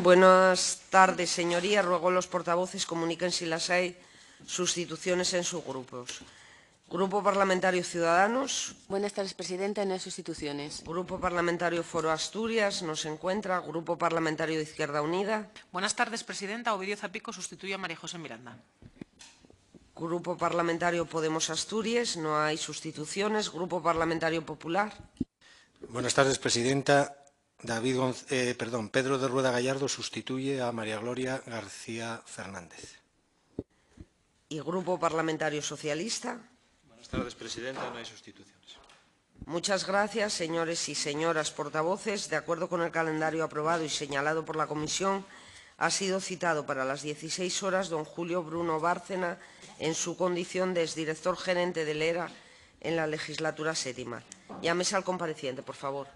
Buenas tardes, señorías. Ruego a los portavoces comuniquen si las hay sustituciones en sus grupos. Grupo Parlamentario Ciudadanos. Buenas tardes, presidenta. No hay sustituciones. Grupo Parlamentario Foro Asturias no se encuentra. Grupo Parlamentario de Izquierda Unida. Buenas tardes, presidenta. Ovidio Zapico sustituye a María José Miranda. Grupo Parlamentario Podemos Asturias no hay sustituciones. Grupo Parlamentario Popular. Buenas tardes, presidenta. Pedro de Rueda Gallardo sustituye a María Gloria García Fernández. Y Grupo Parlamentario Socialista. Buenas tardes, presidenta. No hay sustituciones. Muchas gracias, señores y señoras portavoces. De acuerdo con el calendario aprobado y señalado por la Comisión, ha sido citado para las 16 horas don Julio Bruno Bárcena en su condición de exdirector gerente del ERA en la legislatura séptima. Llámese al compareciente, por favor.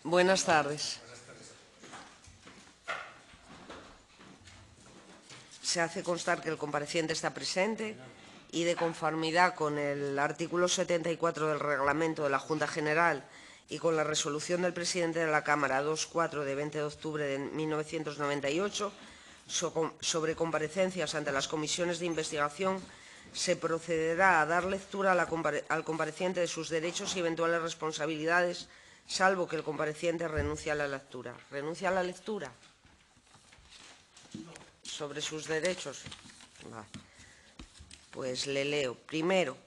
Buenas tardes. Se hace constar que el compareciente está presente y, de conformidad con el artículo 74 del reglamento de la Junta General y con la resolución del presidente de la Cámara 24 de 20 de octubre de 1998 sobre comparecencias ante las comisiones de investigación, se procederá a dar lectura al compareciente de sus derechos y eventuales responsabilidades, salvo que el compareciente renuncie a la lectura. ¿Renuncia a la lectura? Sobre sus derechos. Vale. Pues le leo. Primero,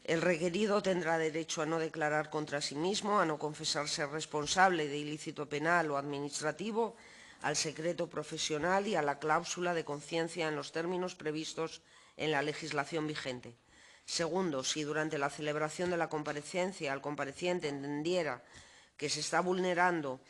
el requerido tendrá derecho a no declarar contra sí mismo, a no confesarse responsable de ilícito penal o administrativo, al secreto profesional y a la cláusula de conciencia en los términos previstos en la legislación vigente. Segundo, si durante la celebración de la comparecencia el compareciente entendiera que se está vulnerando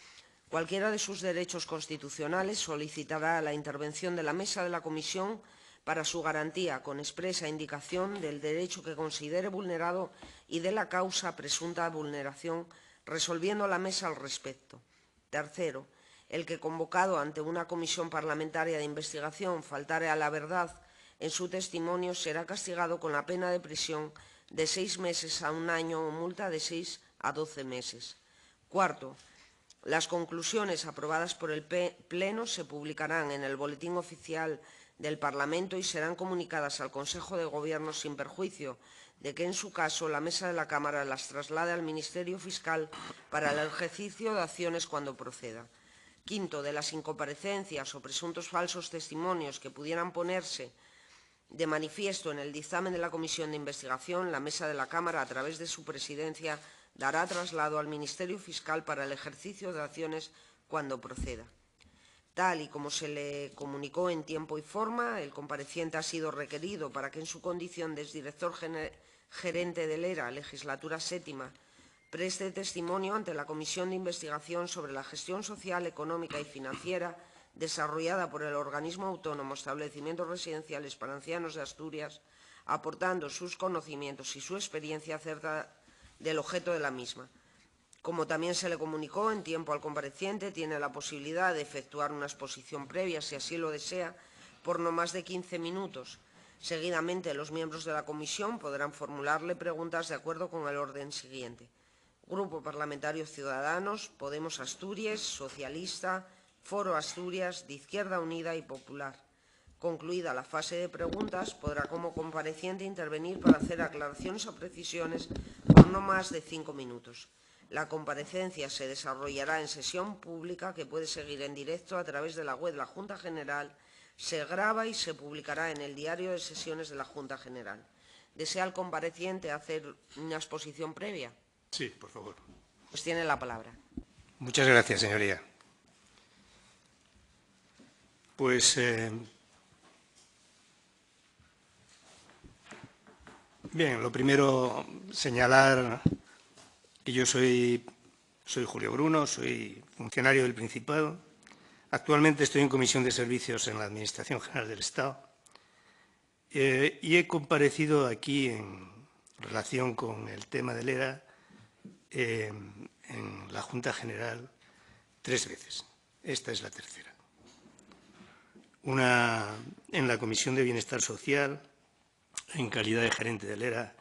cualquiera de sus derechos constitucionales, solicitará la intervención de la mesa de la Comisión para su garantía, con expresa indicación del derecho que considere vulnerado y de la causa presunta de vulneración, resolviendo la mesa al respecto. Tercero, el que, convocado ante una comisión parlamentaria de investigación, faltare a la verdad en su testimonio, será castigado con la pena de prisión de 6 meses a 1 año o multa de 6 a 12 meses. Cuarto, las conclusiones aprobadas por el Pleno se publicarán en el Boletín Oficial del Parlamento y serán comunicadas al Consejo de Gobierno sin perjuicio de que, en su caso, la Mesa de la Cámara las traslade al Ministerio Fiscal para el ejercicio de acciones cuando proceda. Quinto, de las incomparecencias o presuntos falsos testimonios que pudieran ponerse de manifiesto en el dictamen de la Comisión de Investigación, la Mesa de la Cámara, a través de su presidencia, dará traslado al Ministerio Fiscal para el ejercicio de acciones cuando proceda. Tal y como se le comunicó en tiempo y forma, el compareciente ha sido requerido para que, en su condición de exdirector gerente del ERA, legislatura séptima, preste testimonio ante la Comisión de Investigación sobre la gestión social, económica y financiera desarrollada por el organismo autónomo Establecimientos Residenciales para Ancianos de Asturias, aportando sus conocimientos y su experiencia acerca del objeto de la misma. Como también se le comunicó en tiempo al compareciente, tiene la posibilidad de efectuar una exposición previa, si así lo desea, por no más de 15 minutos. Seguidamente, los miembros de la comisión podrán formularle preguntas de acuerdo con el orden siguiente: Grupo Parlamentario Ciudadanos, Podemos Asturias, Socialista, Foro Asturias, de Izquierda Unida y Popular. Concluida la fase de preguntas, podrá como compareciente intervenir para hacer aclaraciones o precisiones por no más de 5 minutos. La comparecencia se desarrollará en sesión pública que puede seguir en directo a través de la web de la Junta General, se graba y se publicará en el diario de sesiones de la Junta General. ¿Desea el compareciente hacer una exposición previa? Sí, por favor. Pues tiene la palabra. Muchas gracias, señoría. Pues bien, lo primero, señalar que yo soy Julio Bruno, soy funcionario del Principado. Actualmente estoy en Comisión de Servicios en la Administración General del Estado y he comparecido aquí en relación con el tema del ERA en la Junta General 3 veces. Esta es la tercera. Una en la Comisión de Bienestar Social, en calidad de gerente del ERA,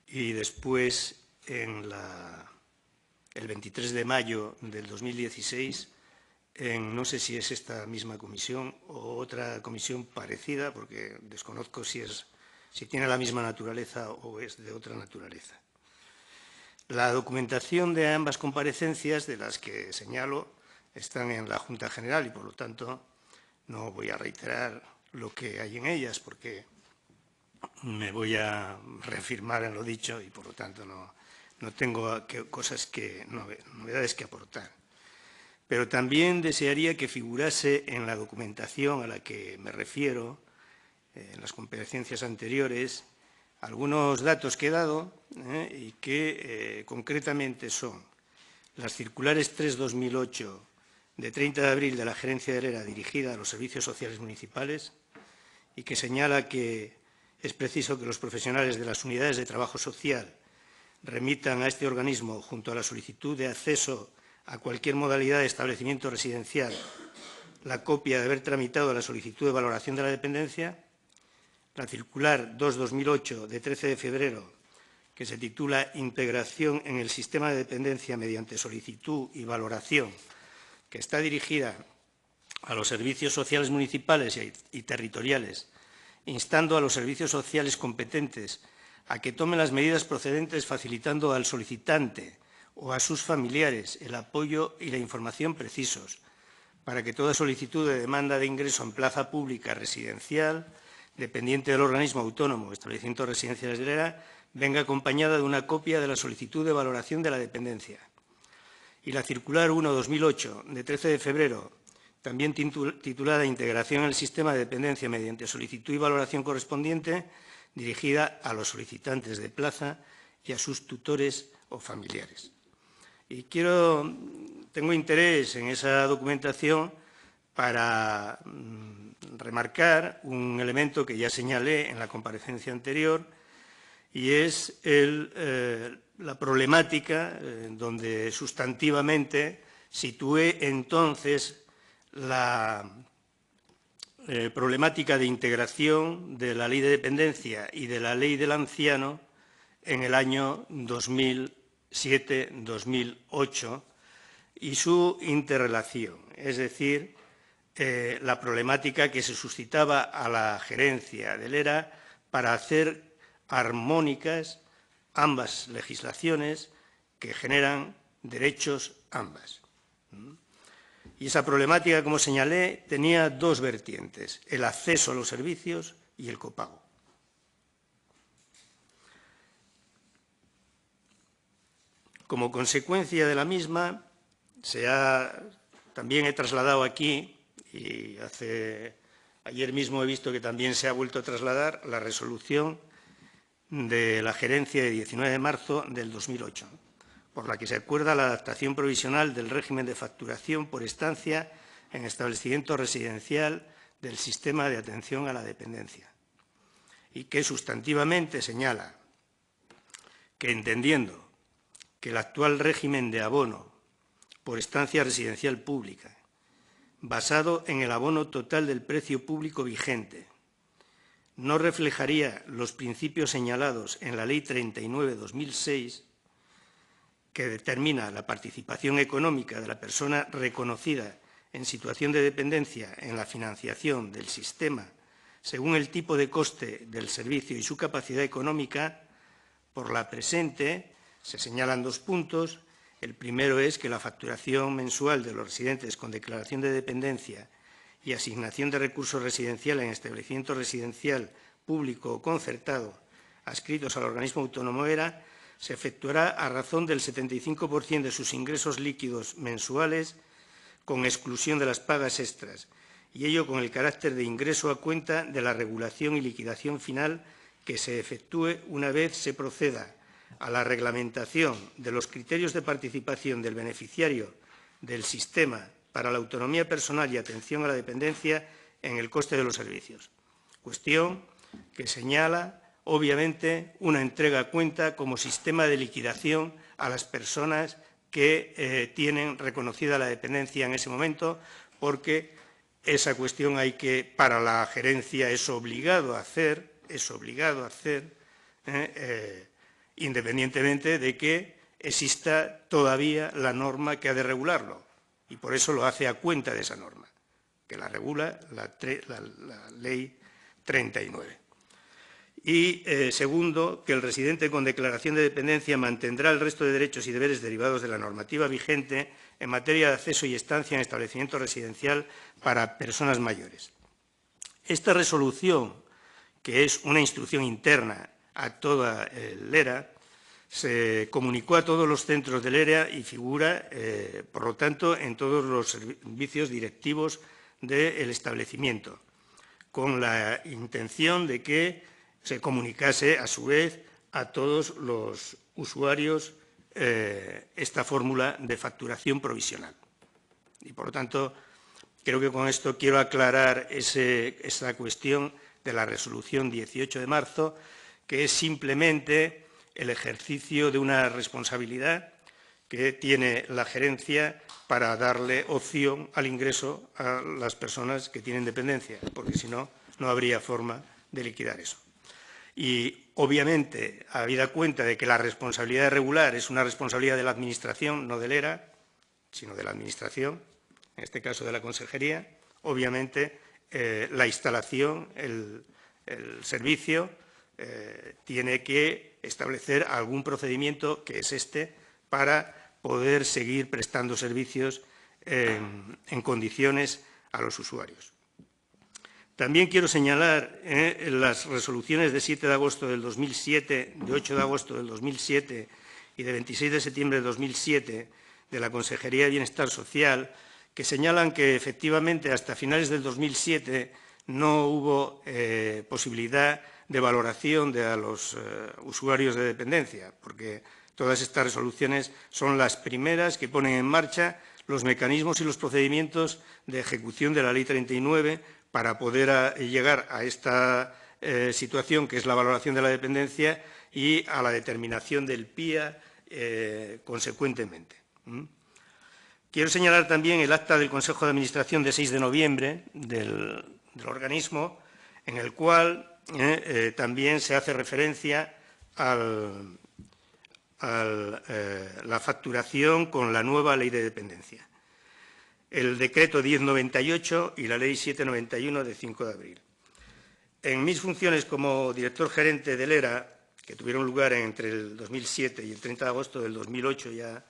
y después el 23 de mayo del 2016, no sé si es esta misma comisión o otra comisión parecida, porque desconozco si tiene la misma naturaleza o es de otra naturaleza. La documentación de ambas comparecencias, de las que señalo, están en la Junta General y, por lo tanto, no voy a reiterar lo que hay en ellas, porque me voy a reafirmar en lo dicho y, por lo tanto, no tengo novedades que aportar. Pero también desearía que figurase en la documentación a la que me refiero, en las comparecencias anteriores, algunos datos que he dado y que concretamente son las circulares 3/2008 de 30 de abril de la Gerencia del ERA dirigida a los servicios sociales municipales y que señala que es preciso que los profesionales de las unidades de trabajo social remitan a este organismo, junto a la solicitud de acceso a cualquier modalidad de establecimiento residencial, la copia de haber tramitado la solicitud de valoración de la dependencia. La circular 2/2008 de 13 de febrero, que se titula Integración en el sistema de dependencia mediante solicitud y valoración, que está dirigida a los servicios sociales municipales y territoriales, instando a los servicios sociales competentes a que tomen las medidas procedentes, facilitando al solicitante o a sus familiares el apoyo y la información precisos para que toda solicitud de demanda de ingreso en plaza pública residencial, dependiente del organismo autónomo o establecimientos residenciales del ERA, venga acompañada de una copia de la solicitud de valoración de la dependencia. Y la circular 1/2008, de 13 de febrero, también titulada Integración en el sistema de dependencia mediante solicitud y valoración correspondiente, dirigida a los solicitantes de plaza y a sus tutores o familiares. Y tengo interés en esa documentación para remarcar un elemento que ya señalé en la comparecencia anterior, y es la problemática donde sustantivamente situé entonces la problemática de integración de la Ley de Dependencia y de la Ley del Anciano en el año 2007-2008 y su interrelación, es decir, la problemática que se suscitaba a la gerencia del ERA para hacer armónicas ambas legislaciones que generan derechos ambas. Y esa problemática, como señalé, tenía dos vertientes: el acceso a los servicios y el copago. Como consecuencia de la misma, también he trasladado aquí, y ayer mismo he visto que también se ha vuelto a trasladar, la resolución de la gerencia de 19 de marzo del 2008, por la que se acuerda la adaptación provisional del régimen de facturación por estancia en establecimiento residencial del sistema de atención a la dependencia, y que sustantivamente señala que, entendiendo que el actual régimen de abono por estancia residencial pública, basado en el abono total del precio público vigente, no reflejaría los principios señalados en la Ley 39/2006, que determina la participación económica de la persona reconocida en situación de dependencia en la financiación del sistema según el tipo de coste del servicio y su capacidad económica. Por la presente se señalan dos puntos. El primero es que la facturación mensual de los residentes con declaración de dependencia y asignación de recursos residenciales en establecimiento residencial público o concertado adscritos al organismo autónomo ERA se efectuará a razón del 75% de sus ingresos líquidos mensuales, con exclusión de las pagas extras, y ello con el carácter de ingreso a cuenta de la regulación y liquidación final que se efectúe una vez se proceda a la reglamentación de los criterios de participación del beneficiario del sistema para la autonomía personal y atención a la dependencia en el coste de los servicios. Cuestión que señala, obviamente, una entrega a cuenta como sistema de liquidación a las personas que tienen reconocida la dependencia en ese momento, porque esa cuestión para la gerencia es obligado a hacer, independientemente de que exista todavía la norma que ha de regularlo, y por eso lo hace a cuenta de esa norma, que la regula la Ley 39. Y segundo, que el residente con declaración de dependencia mantendrá el resto de derechos y deberes derivados de la normativa vigente en materia de acceso y estancia en establecimiento residencial para personas mayores. Esta resolución, que es una instrucción interna a toda el ERA, se comunicó a todos los centros del ERA y figura, por lo tanto, en todos los servicios directivos del establecimiento, con la intención de que se comunicase, a su vez, a todos los usuarios esta fórmula de facturación provisional. Y, por lo tanto, creo que con esto quiero aclarar esa cuestión de la resolución 18 de marzo, que es simplemente el ejercicio de una responsabilidad que tiene la gerencia para darle opción al ingreso a las personas que tienen dependencia, porque si no, no habría forma de liquidar eso. Y, obviamente, habida cuenta de que la responsabilidad de regular es una responsabilidad de la Administración, no del ERA, sino de la Administración, en este caso de la Consejería, obviamente la instalación, el servicio, tiene que establecer algún procedimiento, que es este, para poder seguir prestando servicios en condiciones a los usuarios. También quiero señalar las resoluciones de 7 de agosto del 2007, de 8 de agosto del 2007 y de 26 de septiembre de 2007 de la Consejería de Bienestar Social, que señalan que efectivamente hasta finales del 2007 no hubo posibilidad de valoración de a los usuarios de dependencia, porque todas estas resoluciones son las primeras que ponen en marcha los mecanismos y los procedimientos de ejecución de la Ley 39 para poder llegar a esta situación, que es la valoración de la dependencia, y a la determinación del PIA consecuentemente. Quiero señalar también el acta del Consejo de Administración de 6 de noviembre del organismo, en el cual también se hace referencia a la facturación con la nueva Ley de Dependencia, el Decreto 1098 y la Ley 791 de 5 de abril. En mis funciones como director gerente del ERA, que tuvieron lugar entre el 2007 y el 30 de agosto del 2008, ya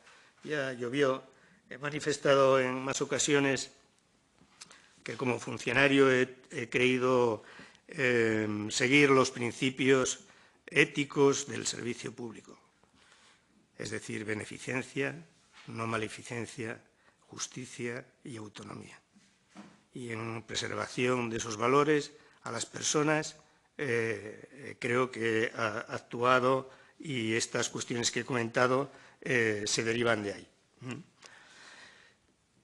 llovió, he manifestado en más ocasiones que como funcionario he creído seguir los principios éticos del servicio público, es decir, beneficencia, no maleficencia, justicia y autonomía. Y en preservación de esos valores a las personas creo que ha actuado, y estas cuestiones que he comentado se derivan de ahí.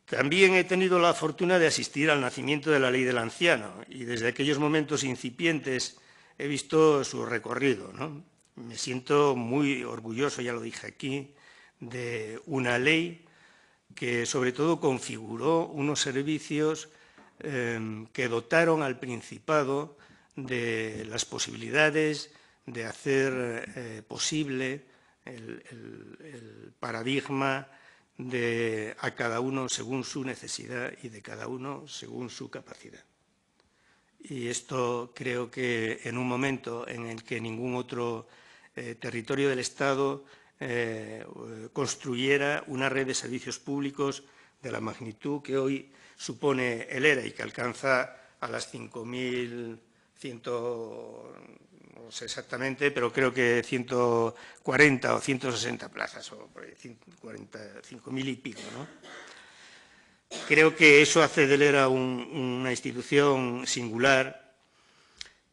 También he tenido la fortuna de asistir al nacimiento de la Ley del Anciano, y desde aquellos momentos incipientes he visto su recorrido, ¿no? Me siento muy orgulloso, ya lo dije aquí, de una ley que sobre todo configuró unos servicios que dotaron al Principado de las posibilidades de hacer posible el paradigma de a cada uno según su necesidad y de cada uno según su capacidad. Y esto creo que en un momento en el que ningún otro territorio del Estado construyera una red de servicios públicos de la magnitud que hoy supone el ERA y que alcanza a las 5.100, no sé exactamente, pero creo que 140 o 160 plazas, o 5.000 y pico, ¿no? Creo que eso hace del ERA una institución singular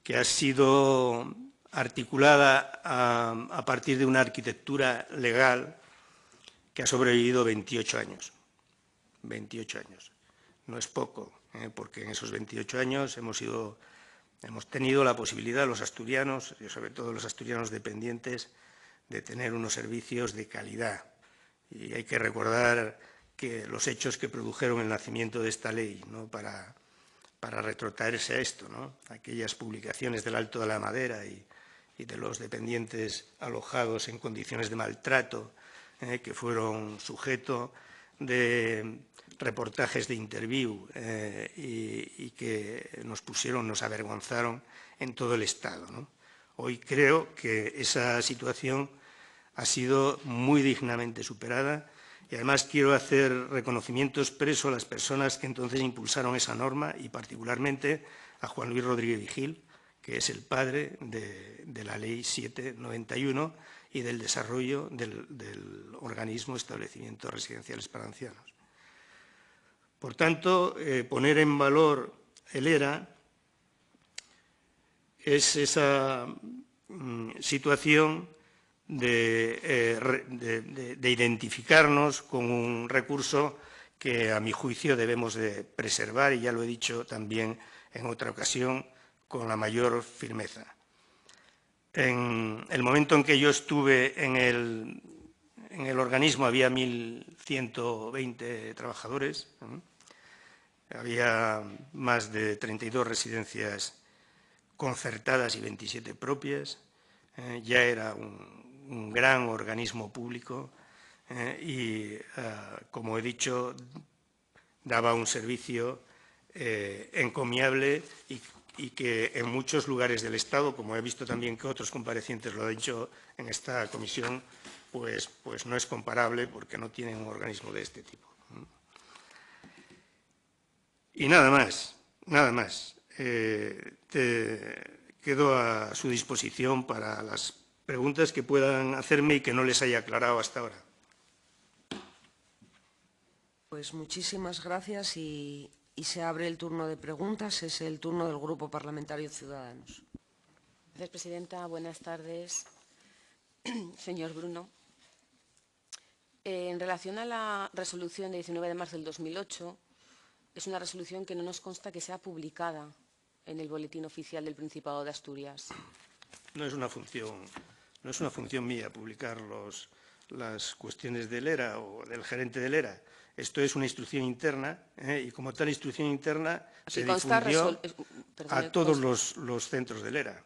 que ha sido articulada a partir de una arquitectura legal que ha sobrevivido 28 años. 28 años. No es poco, porque en esos 28 años hemos tenido la posibilidad, los asturianos, y sobre todo los asturianos dependientes, de tener unos servicios de calidad Y hay que recordar que los hechos que produjeron el nacimiento de esta ley, ¿no?, para retrotraerse a esto, ¿no?, aquellas publicaciones del Alto de la Madera y de los dependientes alojados en condiciones de maltrato, que fueron sujeto de reportajes de interview y que nos avergonzaron en todo el Estado, ¿no? Hoy creo que esa situación ha sido muy dignamente superada y además quiero hacer reconocimiento expreso a las personas que entonces impulsaron esa norma y particularmente a Juan Luis Rodríguez Vigil, que es el padre de la Ley 791 y del desarrollo del organismo Establecimientos Residenciales para Ancianos. Por tanto, poner en valor el ERA es esa situación de identificarnos con un recurso que, a mi juicio, debemos de preservar, y ya lo he dicho también en otra ocasión, con la mayor firmeza. En el momento en que yo estuve en el organismo había 1.120 trabajadores, había más de 32 residencias concertadas y 27 propias, ya era un gran organismo público y, como he dicho, daba un servicio encomiable y que en muchos lugares del Estado, como he visto también que otros comparecientes lo han dicho en esta comisión, pues no es comparable porque no tienen un organismo de este tipo. Y nada más. Quedo a su disposición para las preguntas que puedan hacerme y que no les haya aclarado hasta ahora. Pues muchísimas gracias y se abre el turno de preguntas. Es el turno del Grupo Parlamentario Ciudadanos. Gracias, presidenta. Buenas tardes, señor Bruno. En relación a la resolución de 19 de marzo del 2008, es una resolución que no nos consta que sea publicada en el Boletín Oficial del Principado de Asturias. No es una función mía publicar las cuestiones del ERA o del gerente del ERA. Esto es una instrucción interna y, como tal instrucción interna, se difundió a todos los centros del ERA.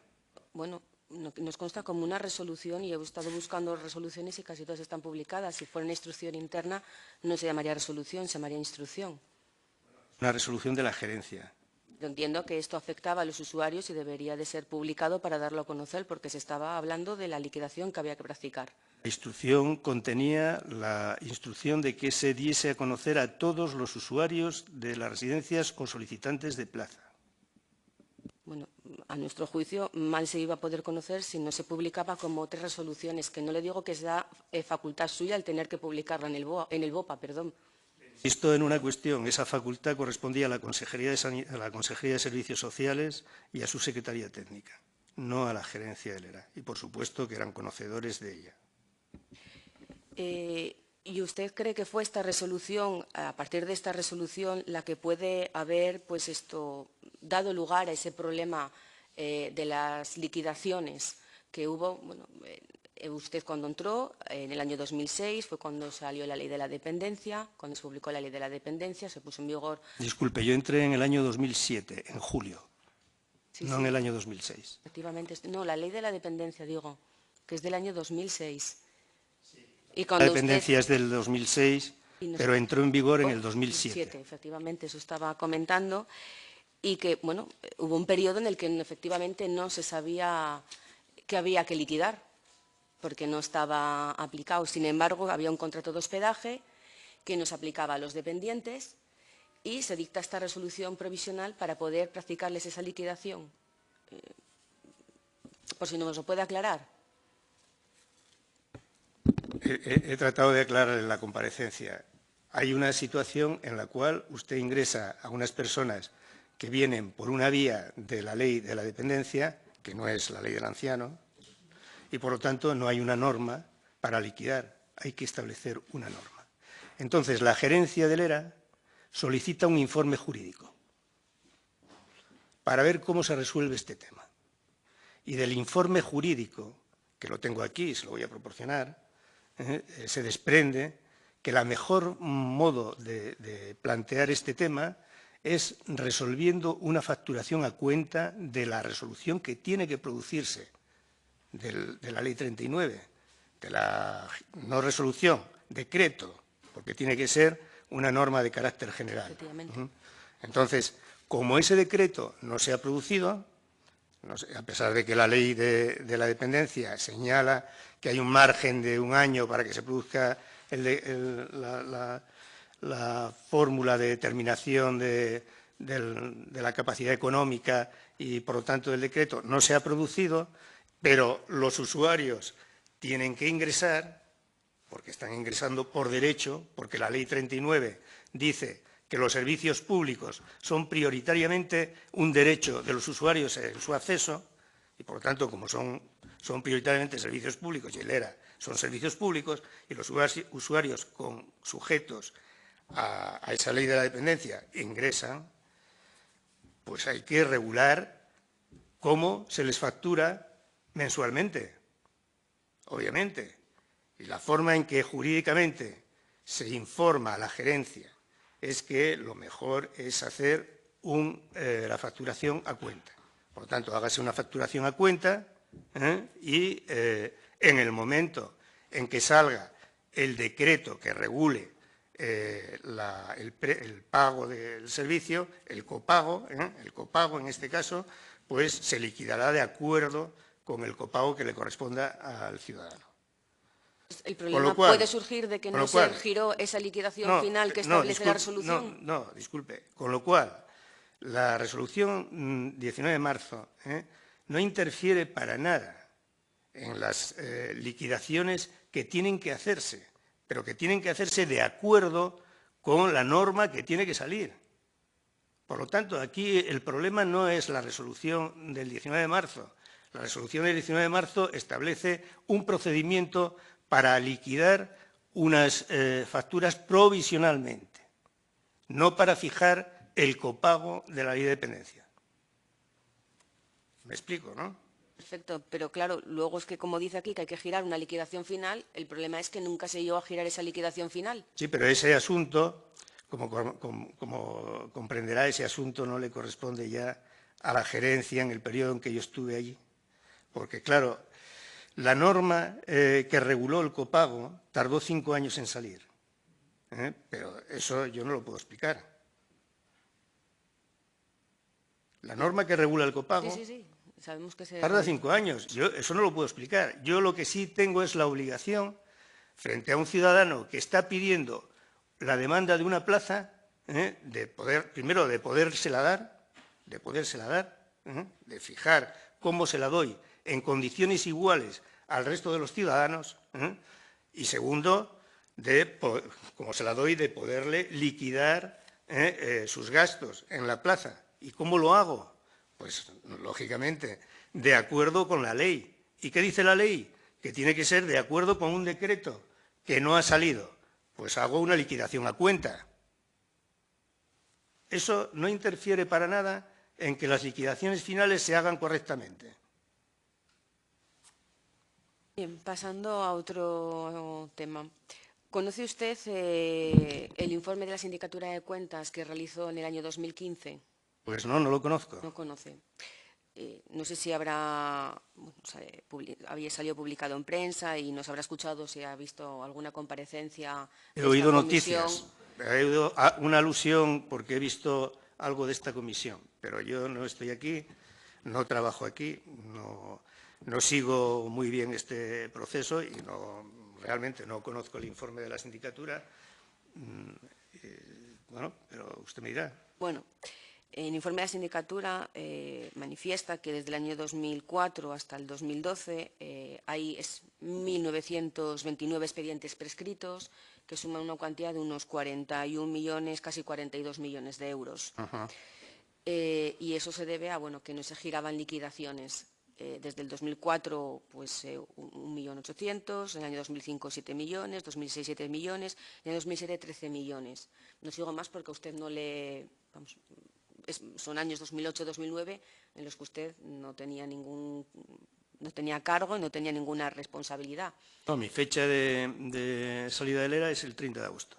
Bueno, nos consta como una resolución y he estado buscando resoluciones y casi todas están publicadas. Si fuera una instrucción interna, no se llamaría resolución, se llamaría instrucción. Una resolución de la gerencia. Yo entiendo que esto afectaba a los usuarios y debería de ser publicado para darlo a conocer, porque se estaba hablando de la liquidación que había que practicar. La instrucción contenía la instrucción de que se diese a conocer a todos los usuarios de las residencias o solicitantes de plaza. Bueno, a nuestro juicio, mal se iba a poder conocer si no se publicaba como otras resoluciones, que no le digo que sea facultad suya el tener que publicarla en el BOPA, perdón. Insisto en una cuestión, esa facultad correspondía a la Consejería de Servicios Sociales y a su Secretaría Técnica, no a la gerencia del ERA, y por supuesto que eran conocedores de ella. ¿Y usted cree que fue esta resolución, a partir de esta resolución, la que puede haber dado lugar a ese problema de las liquidaciones que hubo? Bueno, usted cuando entró, en el año 2006, fue cuando salió la Ley de la Dependencia, cuando se publicó la Ley de la Dependencia, se puso en vigor. Disculpe, yo entré en el año 2007, en julio, no en el año 2006. Efectivamente, no, la Ley de la Dependencia, digo, que es del año 2006. Y la dependencia es del 2006, pero entró en vigor en el 2007. Efectivamente, eso estaba comentando. Y que, bueno, hubo un periodo en el que efectivamente no se sabía que había que liquidar, porque no estaba aplicado. Sin embargo, había un contrato de hospedaje que nos aplicaba a los dependientes y se dicta esta resolución provisional para poder practicarles esa liquidación. Por si no nos lo puede aclarar. He tratado de aclarar en la comparecencia. Hay una situación en la cual usted ingresa a unas personas que vienen por una vía de la ley de la dependencia, que no es la ley del anciano, y por lo tanto no hay una norma para liquidar, hay que establecer una norma. Entonces, la gerencia del ERA solicita un informe jurídico para ver cómo se resuelve este tema. Y del informe jurídico, que lo tengo aquí, se lo voy a proporcionar, se desprende que la mejor modo de plantear este tema es resolviendo una facturación a cuenta de la resolución que tiene que producirse de la Ley 39, de la no resolución, decreto, porque tiene que ser una norma de carácter general. Efectivamente. Entonces, como ese decreto no se ha producido, a pesar de que la ley de la dependencia señala que hay un margen de un año para que se produzca la fórmula de determinación de la capacidad económica y, por lo tanto, el decreto no se ha producido, pero los usuarios tienen que ingresar, porque están ingresando por derecho, porque la Ley 39 dice que los servicios públicos son prioritariamente un derecho de los usuarios en su acceso, y, por lo tanto, como son prioritariamente servicios públicos, y el ERA son servicios públicos, y los usuarios sujetos a esa ley de la dependencia ingresan, pues hay que regular cómo se les factura mensualmente, obviamente. Y la forma en que jurídicamente se informa a la gerencia es que lo mejor es hacer la facturación a cuenta. Por lo tanto, hágase una facturación a cuenta y en el momento en que salga el decreto que regule el pago del servicio, el copago en este caso, pues se liquidará de acuerdo con el copago que le corresponda al ciudadano. ¿El problema puede surgir de que no se giró esa liquidación final que establece la resolución? No, disculpe. Con lo cual, la resolución 19 de marzo no interfiere para nada en las liquidaciones que tienen que hacerse, pero que tienen que hacerse de acuerdo con la norma que tiene que salir. Por lo tanto, aquí el problema no es la resolución del 19 de marzo. La resolución del 19 de marzo establece un procedimiento para liquidar unas facturas provisionalmente, no para fijar el copago de la ley de dependencia. ¿Me explico, no? Perfecto, pero claro, luego es que como dice aquí que hay que girar una liquidación final, el problema es que nunca se llegó a girar esa liquidación final. Sí, pero ese asunto, como comprenderá, ese asunto no le corresponde ya a la gerencia en el periodo en que yo estuve allí. Porque, claro, la norma que reguló el copago tardó 5 años en salir. Pero eso yo no lo puedo explicar. La norma que regula el copago Sabemos que tarda 5 años. Yo eso no lo puedo explicar. Yo lo que sí tengo es la obligación, frente a un ciudadano que está pidiendo la demanda de una plaza, primero de podérsela dar, de fijar cómo se la doy en condiciones iguales al resto de los ciudadanos, y segundo, como se la doy, de poderle liquidar sus gastos en la plaza. ¿Y cómo lo hago? Pues, lógicamente, de acuerdo con la ley. ¿Y qué dice la ley? Que tiene que ser de acuerdo con un decreto que no ha salido. Pues hago una liquidación a cuenta. Eso no interfiere para nada en que las liquidaciones finales se hagan correctamente. Bien, pasando a otro tema. ¿Conoce usted el informe de la Sindicatura de Cuentas que realizó en el año 2015? Pues no lo conozco. No conoce. No sé si había salido publicado en prensa y nos habrá escuchado si ha visto alguna comparecencia. He oído noticias, he oído una alusión porque he visto algo de esta comisión, pero yo no estoy aquí, no trabajo aquí, no sigo muy bien este proceso y realmente no conozco el informe de la sindicatura. Bueno, pero usted me dirá. Bueno. El informe de la sindicatura manifiesta que desde el año 2004 hasta el 2012 hay 1.929 expedientes prescritos que suman una cantidad de unos 41 millones, casi 42 millones de euros. Y eso se debe a que no se giraban liquidaciones. Desde el 2004, pues 1.800.000, en el año 2005 7 millones, 2006 7 millones, en el 2007 13 millones. No sigo más porque a usted no le... son años 2008-2009 en los que usted no tenía no tenía cargo y no tenía ninguna responsabilidad. No, mi fecha de salida del ERA es el 30 de agosto.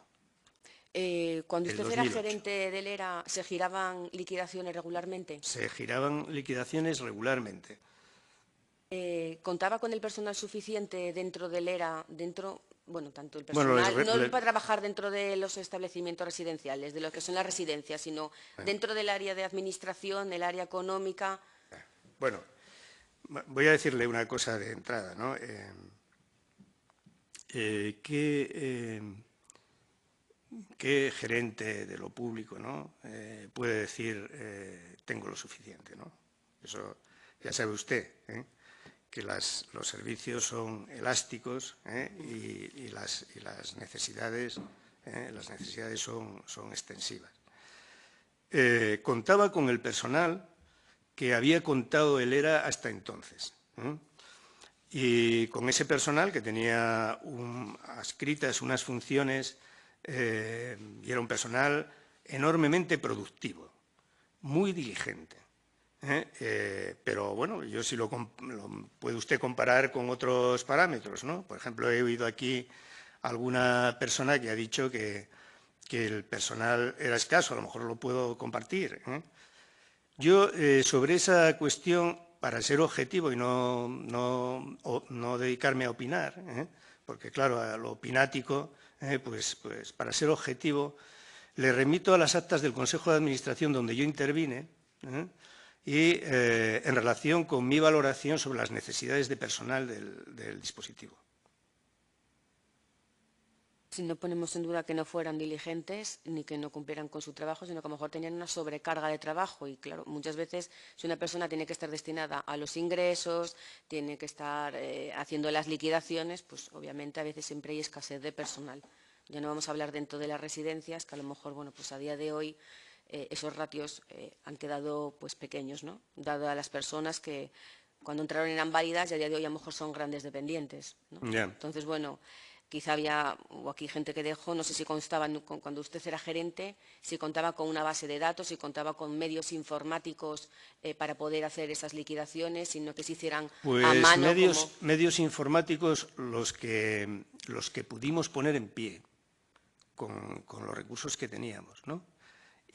Cuando El usted era 2008. gerente del ERA, ¿se giraban liquidaciones regularmente? Se giraban liquidaciones regularmente. ¿Contaba con el personal suficiente dentro del ERA, bueno, tanto el Bueno, personal, no para trabajar dentro de los establecimientos residenciales, de lo que son las residencias, sino dentro del área de administración, el área económica? Bueno, voy a decirle una cosa de entrada, ¿no? ¿Qué gerente de lo público, ¿no? Puede decir tengo lo suficiente, ¿no? Eso ya sabe usted, que los servicios son elásticos y las necesidades son extensivas. Contaba con el personal que había contado el ERA hasta entonces. Y con ese personal que tenía adscritas unas funciones y era un personal enormemente productivo, muy diligente. Pero bueno, yo sí lo puede usted comparar con otros parámetros, ¿no? Por ejemplo, he oído aquí alguna persona que ha dicho que el personal era escaso, a lo mejor lo puedo compartir. Yo, sobre esa cuestión, para ser objetivo y no dedicarme a opinar, porque claro, a lo opinático, pues para ser objetivo, le remito a las actas del Consejo de Administración donde yo intervine y en relación con mi valoración sobre las necesidades de personal del dispositivo. Si no ponemos en duda que no fueran diligentes ni que no cumplieran con su trabajo, sino que a lo mejor tenían una sobrecarga de trabajo. Y claro, muchas veces si una persona tiene que estar destinada a los ingresos, tiene que estar haciendo las liquidaciones, pues obviamente a veces siempre hay escasez de personal. Ya no vamos a hablar dentro de las residencias, que a lo mejor, bueno, pues a día de hoy esos ratios han quedado pues pequeños, ¿no? Dado a las personas que cuando entraron eran válidas y a día de hoy a lo mejor son grandes dependientes, ¿no? Yeah. Entonces, bueno, quizá hubo aquí gente que dejó, no sé si constaba, cuando usted era gerente, si contaba con una base de datos, si contaba con medios informáticos para poder hacer esas liquidaciones, sino que se hicieran a mano. Medios informáticos los que pudimos poner en pie con los recursos que teníamos, ¿no?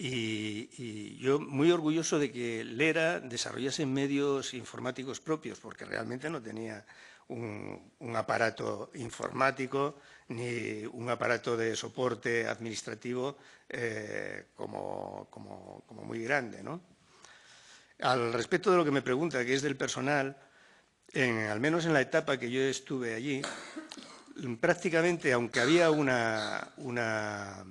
Y yo muy orgulloso de que el ERA desarrollase medios informáticos propios, porque realmente no tenía un aparato informático ni un aparato de soporte administrativo como muy grande, ¿no? Al respecto de lo que me pregunta, que es del personal, al menos en la etapa que yo estuve allí, prácticamente, aunque había una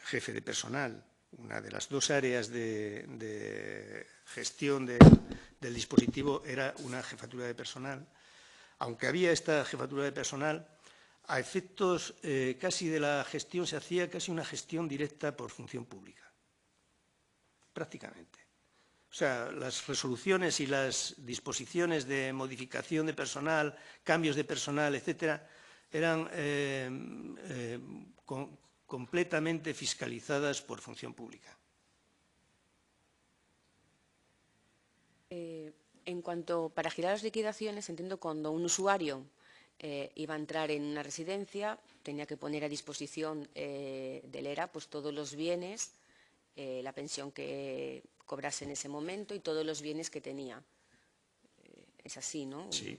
jefe de personal, una de las dos áreas de gestión del dispositivo era una jefatura de personal. Aunque había esta jefatura de personal, a efectos casi de la gestión se hacía casi una gestión directa por función pública, prácticamente. O sea, las resoluciones y las disposiciones de modificación de personal, cambios de personal, etcétera, eran completamente fiscalizadas por función pública. En cuanto para girar las liquidaciones, entiendo cuando un usuario iba a entrar en una residencia, tenía que poner a disposición del ERA pues, todos los bienes, la pensión que cobrase en ese momento y todos los bienes que tenía. Es así, ¿no? Sí.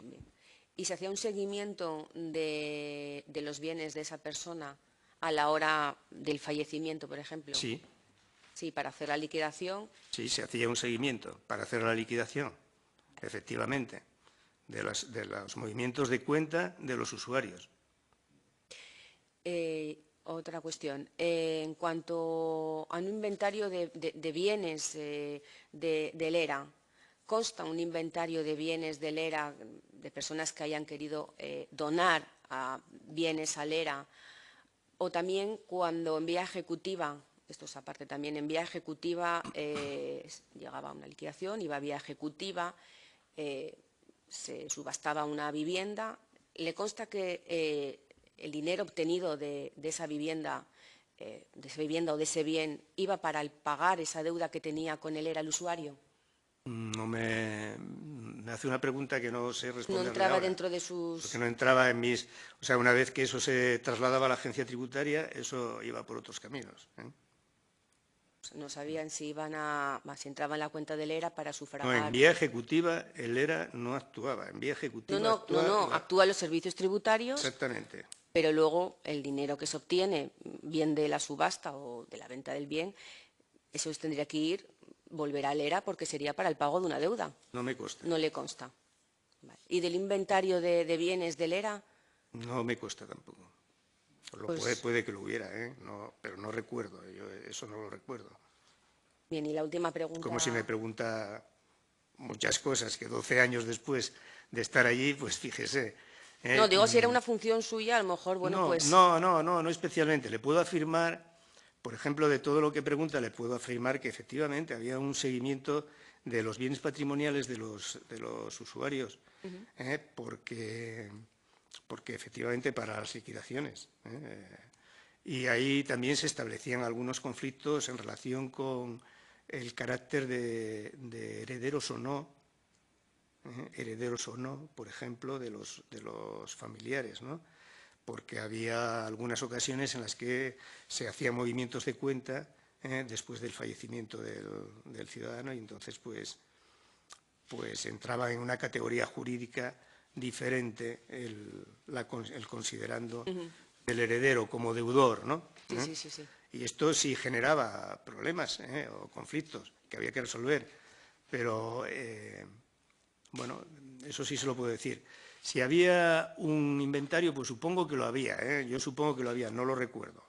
¿Y se hacía un seguimiento de los bienes de esa persona a la hora del fallecimiento, por ejemplo? Sí. Sí, para hacer la liquidación. Sí, se hacía un seguimiento para hacer la liquidación, efectivamente, de los movimientos de cuenta de los usuarios. Otra cuestión. En cuanto a un inventario de bienes del ERA, ¿consta un inventario de bienes del ERA de personas que hayan querido donar bienes al ERA? O también cuando en vía ejecutiva, esto es aparte también, en vía ejecutiva llegaba una liquidación, iba a vía ejecutiva, se subastaba una vivienda, ¿le consta que el dinero obtenido de esa vivienda o de ese bien iba para pagar esa deuda que tenía con el ERA el usuario? No me hace una pregunta que no sé responder. No entraba dentro de sus... Porque no entraba en mis... O sea, una vez que eso se trasladaba a la agencia tributaria, eso iba por otros caminos. No sabían si si entraba en la cuenta del ERA para sufragar... No, en vía ejecutiva el ERA no actuaba. En vía ejecutiva No, actúan los servicios tributarios. Exactamente. Pero luego el dinero que se obtiene, bien de la subasta o de la venta del bien, eso tendría que volver al ERA porque sería para el pago de una deuda. No me consta. No le consta. Vale. ¿Y del inventario de bienes del ERA? No me consta tampoco. Puede que lo hubiera, no, pero no recuerdo. Yo eso no lo recuerdo. Bien, y la última pregunta... Como si me pregunta muchas cosas que 12 años después de estar allí, pues fíjese... No, digo, si era una función suya, a lo mejor, bueno, pues... No especialmente. Le puedo afirmar, por ejemplo, de todo lo que pregunta, le puedo afirmar que efectivamente había un seguimiento de los bienes patrimoniales de los usuarios, porque efectivamente para las liquidaciones. Y ahí también se establecían algunos conflictos en relación con el carácter de herederos o no, por ejemplo, de los familiares, ¿no? Porque había algunas ocasiones en las que se hacían movimientos de cuenta después del fallecimiento del ciudadano y entonces pues entraba en una categoría jurídica diferente el considerando el heredero como deudor, ¿no? Sí. Y esto sí generaba problemas o conflictos que había que resolver, pero bueno, eso sí se lo puedo decir. Si había un inventario, pues supongo que lo había, yo supongo que lo había, no lo recuerdo.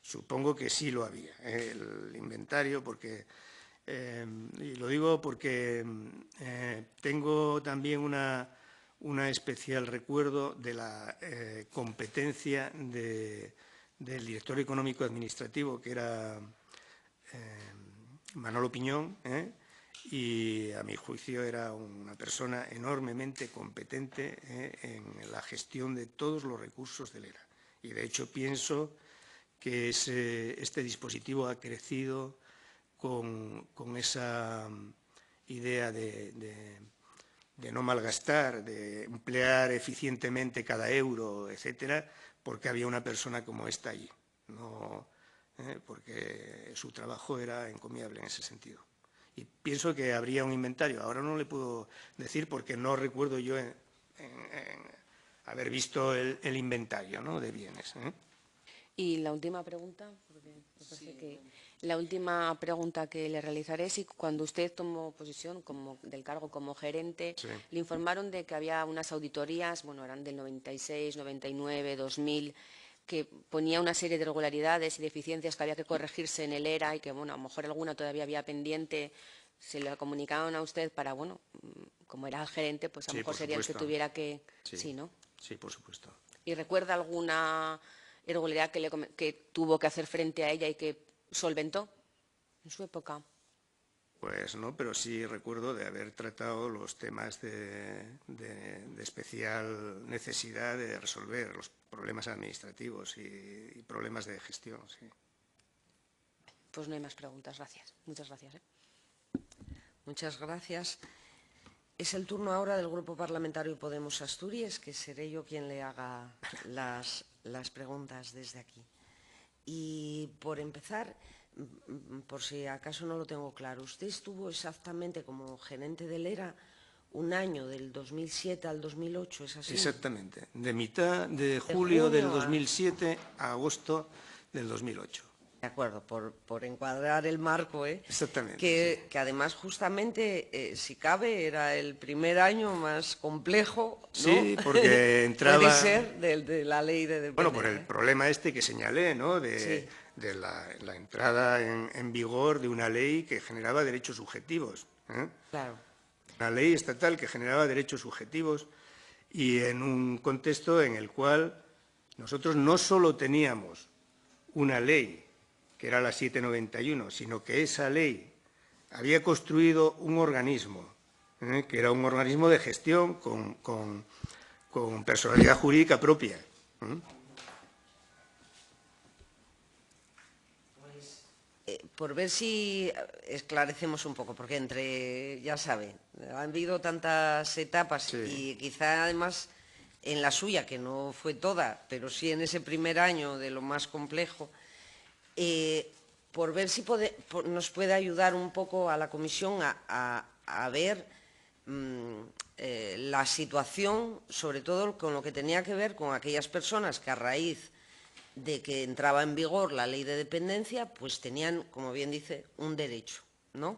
Supongo que sí lo había, el inventario, porque, y lo digo porque tengo también una especial recuerdo de la competencia del director económico administrativo, que era Manolo Piñón, y a mi juicio era una persona enormemente competente en la gestión de todos los recursos del ERA. Y de hecho pienso que este dispositivo ha crecido con esa idea de no malgastar, de emplear eficientemente cada euro, etcétera, porque había una persona como esta allí, porque su trabajo era encomiable en ese sentido. Y pienso que habría un inventario. Ahora no le puedo decir porque no recuerdo yo haber visto el inventario, ¿no?, de bienes. Y la última pregunta, la última pregunta que le realizaré es si cuando usted tomó posesión del cargo como gerente, le informaron de que había unas auditorías, bueno, eran del 96, 99, 2000, que ponía una serie de irregularidades y deficiencias que había que corregirse en el ERA y que, bueno, a lo mejor alguna todavía había pendiente, se le comunicaban a usted para, bueno, como era el gerente, pues a lo mejor sería el que tuviera que... Sí, ¿no? Sí, por supuesto. ¿Y recuerda alguna irregularidad que tuvo que hacer frente a ella y que solventó en su época? Pues no, pero sí recuerdo de haber tratado los temas de especial necesidad de resolver los problemas administrativos y problemas de gestión, sí. Pues no hay más preguntas, gracias. Muchas gracias. Muchas gracias. Es el turno ahora del Grupo Parlamentario Podemos Asturias, que seré yo quien le haga las preguntas desde aquí. Y por empezar, por si acaso no lo tengo claro, usted estuvo exactamente como gerente del ERA un año, del 2007 al 2008, ¿es así? Exactamente, de mitad de julio del 2007 a agosto del 2008. De acuerdo, por encuadrar el marco, Exactamente. Que además justamente, si cabe, era el primer año más complejo, ¿no? Sí, porque entraba... Puede ser de la ley de dependencia. Bueno, por el problema este que señalé, ¿no?, de la entrada en vigor de una ley que generaba derechos subjetivos. Claro. Una ley estatal que generaba derechos subjetivos y en un contexto en el cual nosotros no solo teníamos una ley, que era la 791, sino que esa ley había construido un organismo, que era un organismo de gestión con personalidad jurídica propia. por ver si esclarecemos un poco, porque ya sabe, han habido tantas etapas y quizá además en la suya, que no fue toda, pero sí en ese primer año de lo más complejo, por ver si nos puede ayudar un poco a la comisión a ver la situación, sobre todo con lo que tenía que ver con aquellas personas que a raíz de que entraba en vigor la ley de dependencia, pues tenían, como bien dice, un derecho, ¿no?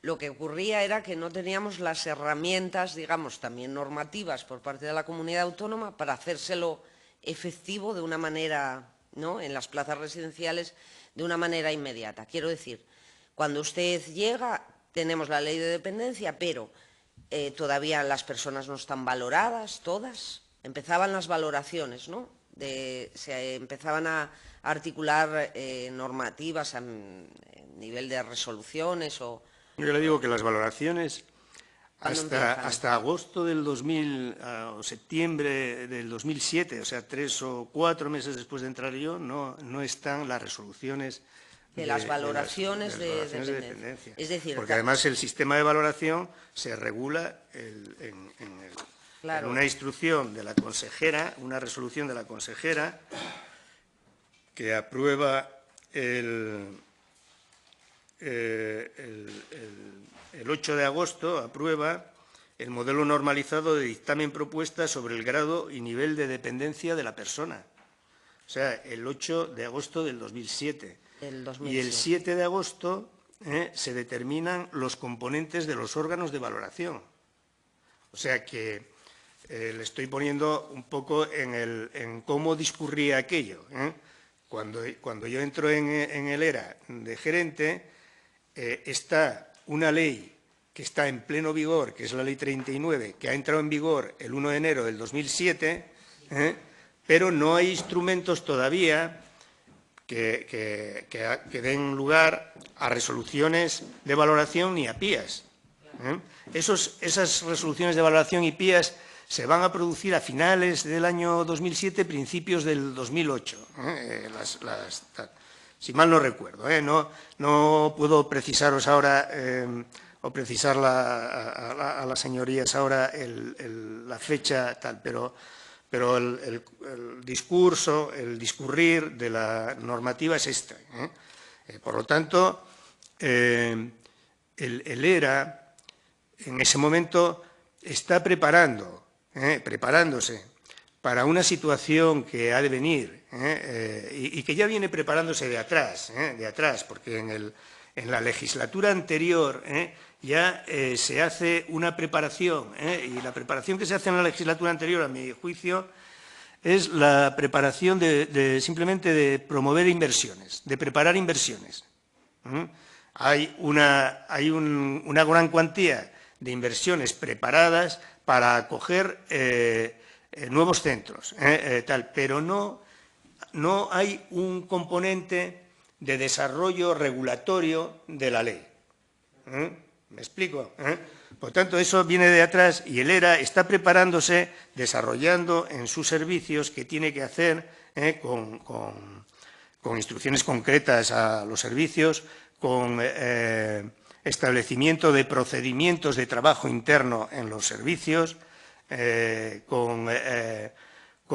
Lo que ocurría era que no teníamos las herramientas, digamos, también normativas por parte de la comunidad autónoma para hacérselo efectivo de una manera, ¿no?, en las plazas residenciales de una manera inmediata. Quiero decir, cuando usted llega, tenemos la ley de dependencia, pero todavía las personas no están valoradas, todas. Empezaban las valoraciones, ¿no? Se empezaban a articular normativas a nivel de resoluciones o... Yo le digo que las valoraciones hasta agosto del 2000 o septiembre del 2007, o sea, 3 o 4 meses después de entrar yo, no están las resoluciones de las valoraciones de dependencia. Es decir, porque además el sistema de valoración se regula en una instrucción de la consejera, una resolución de la consejera que aprueba el 8 de agosto, aprueba el modelo normalizado de dictamen propuesta sobre el grado y nivel de dependencia de la persona. O sea, el 8 de agosto del 2007. Y el 7 de agosto se determinan los componentes de los órganos de valoración. O sea que le estoy poniendo un poco en cómo discurría aquello. Cuando yo entro en el ERA de gerente, está una ley que está en pleno vigor, que es la Ley 39, que ha entrado en vigor el 1 de enero del 2007, pero no hay instrumentos todavía que den lugar a resoluciones de valoración ni a PIAs. Esas resoluciones de valoración y PIAs se van a producir a finales del año 2007, principios del 2008. Si mal no recuerdo. No puedo precisaros ahora o precisar a las señorías ahora la fecha tal, pero el discurso, el discurrir de la normativa es esta. Por lo tanto, el ERA en ese momento está preparándose para una situación que ha de venir y que ya viene preparándose de atrás, porque en la legislatura anterior ya se hace una preparación, y la preparación que se hace en la legislatura anterior, a mi juicio, es la preparación simplemente de promover inversiones, de preparar inversiones. Hay una gran cuantía de inversiones preparadas para acoger nuevos centros, pero no hay un componente de desarrollo regulatorio de la ley. ¿Me explico? Por tanto, eso viene de atrás y el ERA está preparándose, desarrollando en sus servicios qué tiene que hacer con instrucciones concretas a los servicios, con establecimiento de procedimientos de trabajo interno en los servicios, con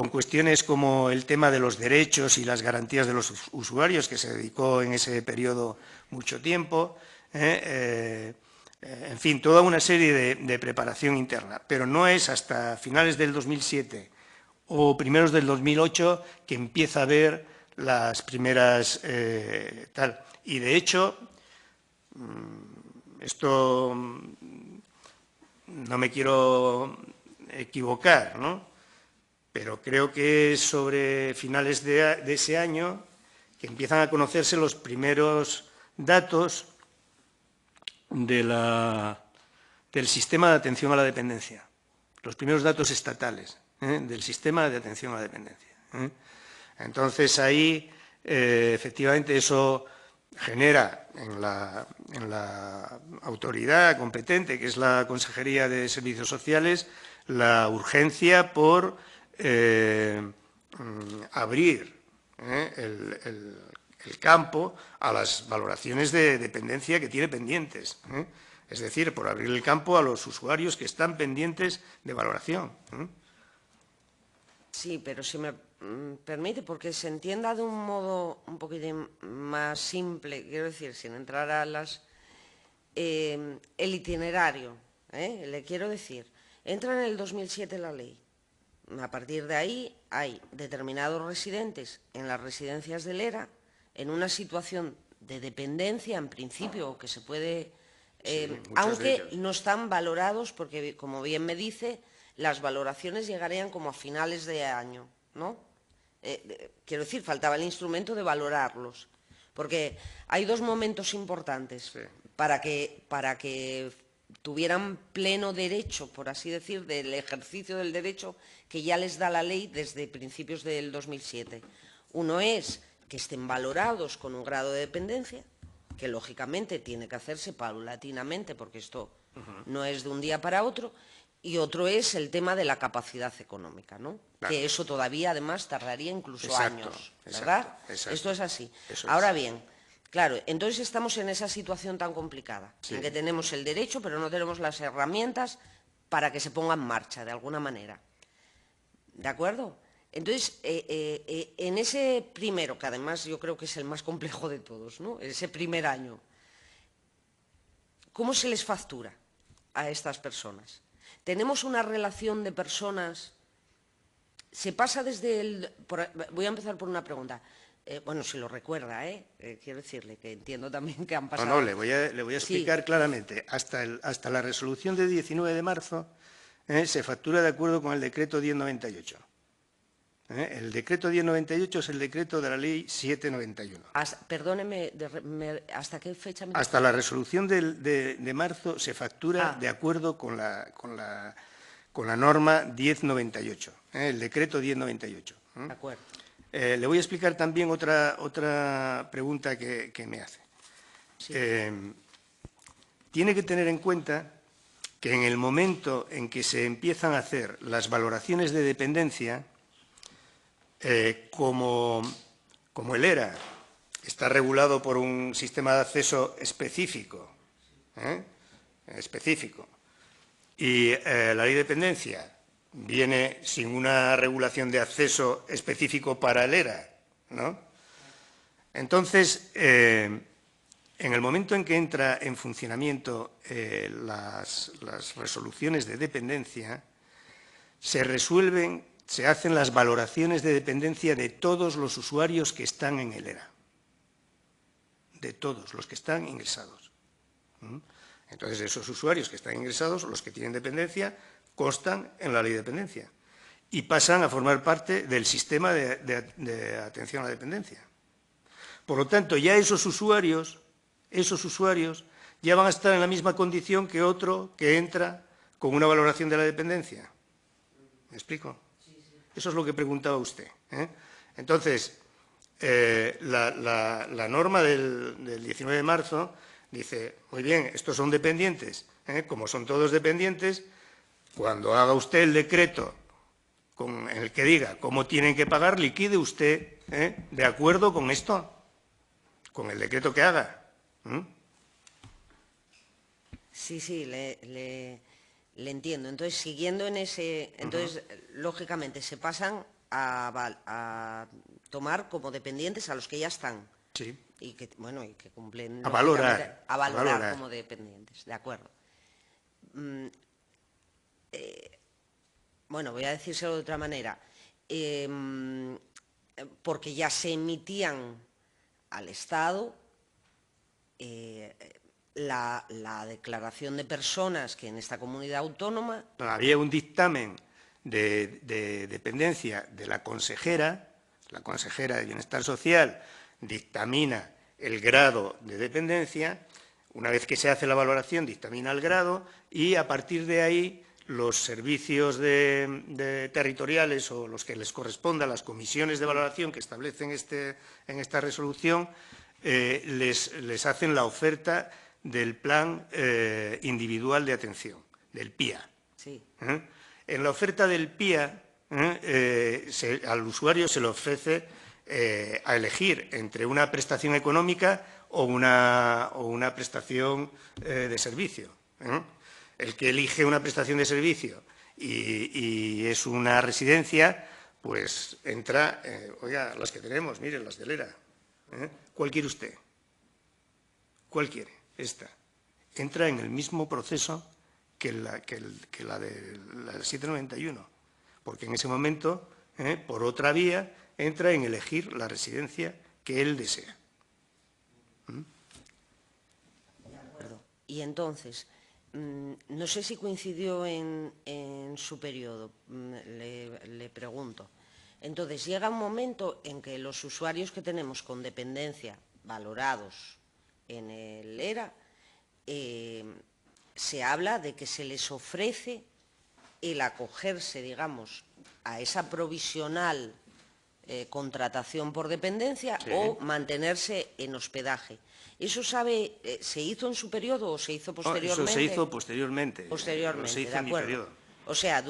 cuestiones como el tema de los derechos y las garantías de los usuarios, que se dedicó en ese periodo mucho tiempo, en fin, toda una serie de preparación interna, pero no es hasta finales del 2007 o primeros del 2008 que empieza a haber las primeras tal. Y de hecho, esto no me quiero equivocar, ¿no? Pero creo que es sobre finales de ese año que empiezan a conocerse los primeros datos del sistema de atención a la dependencia, los primeros datos estatales del sistema de atención a la dependencia. Entonces, ahí, efectivamente, eso genera en la autoridad competente, que es la Consejería de Servicios Sociales, la urgencia por abrir el campo a las valoraciones de dependencia que tiene pendientes. Es decir, por abrir el campo a los usuarios que están pendientes de valoración. Sí, pero si me permite, porque se entienda de un modo un poquito más simple, quiero decir, sin entrar a el itinerario, le quiero decir, entra en el 2007 la ley. A partir de ahí hay determinados residentes en las residencias del ERA en una situación de dependencia, en principio, que se puede, aunque no están valorados, porque, como bien me dice, las valoraciones llegarían como a finales de año, ¿no? Quiero decir, faltaba el instrumento de valorarlos, porque hay dos momentos importantes para que tuvieran pleno derecho, por así decir, del ejercicio del derecho que ya les da la ley desde principios del 2007. Uno es que estén valorados con un grado de dependencia, que lógicamente tiene que hacerse paulatinamente, porque esto no es de un día para otro, y otro es el tema de la capacidad económica, ¿no? Claro. Que eso todavía, además, tardaría incluso Exacto, años, ¿verdad? exacto. Esto es así. Eso Ahora es. bien, claro, entonces estamos en esa situación tan complicada, en que tenemos el derecho, pero no tenemos las herramientas para que se ponga en marcha, de alguna manera. ¿De acuerdo? Entonces, en ese primero, que además yo creo que es el más complejo de todos, ¿no? Ese primer año, ¿cómo se les factura a estas personas? Tenemos una relación de personas, se pasa desde el... voy a empezar por una pregunta. Bueno, si lo recuerda, quiero decirle que entiendo también que han pasado... No, le voy a explicar claramente. Hasta la resolución de 19 de marzo se factura de acuerdo con el decreto 1098. El decreto 1098 es el decreto de la ley 791. Perdóneme, ¿hasta qué fecha? Hasta la resolución de marzo se factura de acuerdo con la norma 1098, el decreto 1098. De acuerdo. Le voy a explicar también otra pregunta que me hace. Sí. Tiene que tener en cuenta que en el momento en que se empiezan a hacer las valoraciones de dependencia, como el ERA está regulado por un sistema de acceso específico, y la ley de dependencia viene sin una regulación de acceso específico para el ERA, ¿no? Entonces, en el momento en que entra en funcionamiento las resoluciones de dependencia, se hacen las valoraciones de dependencia de todos los usuarios que están en el ERA, de todos los que están ingresados. Entonces, esos usuarios que están ingresados, los que tienen dependencia, constan en la ley de dependencia y pasan a formar parte del sistema de atención a la dependencia. Por lo tanto, ya esos usuarios ya van a estar en la misma condición que otro que entra con una valoración de la dependencia. ¿Me explico? Eso es lo que preguntaba usted. Entonces, la norma del 19 de marzo dice, muy bien, estos son dependientes, como son todos dependientes, cuando haga usted el decreto en el que diga cómo tienen que pagar, liquide usted de acuerdo con esto, con el decreto que haga. Sí, le entiendo. Entonces, siguiendo en ese... Entonces, lógicamente, se pasan a tomar como dependientes a los que ya están. Sí. Y que cumplen... A valorar. A valorar como dependientes, de acuerdo. Bueno, voy a decírselo de otra manera. Porque ya se emitían al Estado la declaración de personas que en esta comunidad autónoma... Había un dictamen de dependencia de la consejera de Bienestar Social dictamina el grado de dependencia, una vez que se hace la valoración dictamina el grado y a partir de ahí los servicios territoriales o los que les corresponda, las comisiones de valoración que establecen en esta resolución, les hacen la oferta del plan individual de atención, del PIA. Sí. En la oferta del PIA al usuario se le ofrece a elegir entre una prestación económica o una prestación de servicio. El que elige una prestación de servicio y es una residencia, pues entra, oiga, las que tenemos, miren, las del ERA. ¿Cuál quiere usted? ¿Cuál quiere? Esta. Entra en el mismo proceso que la del 791, porque en ese momento, por otra vía, entra en elegir la residencia que él desea. De acuerdo. Y entonces, no sé si coincidió en su periodo, le pregunto. Entonces, llega un momento en que los usuarios que tenemos con dependencia valorados en el ERA, se habla de que se les ofrece el acogerse, digamos, a esa provisional contratación por dependencia, sí, o mantenerse en hospedaje. ¿Eso se hizo en su periodo o se hizo posteriormente? No, eso se hizo posteriormente. Posteriormente, se hizo de en mi acuerdo. periodo. O sea,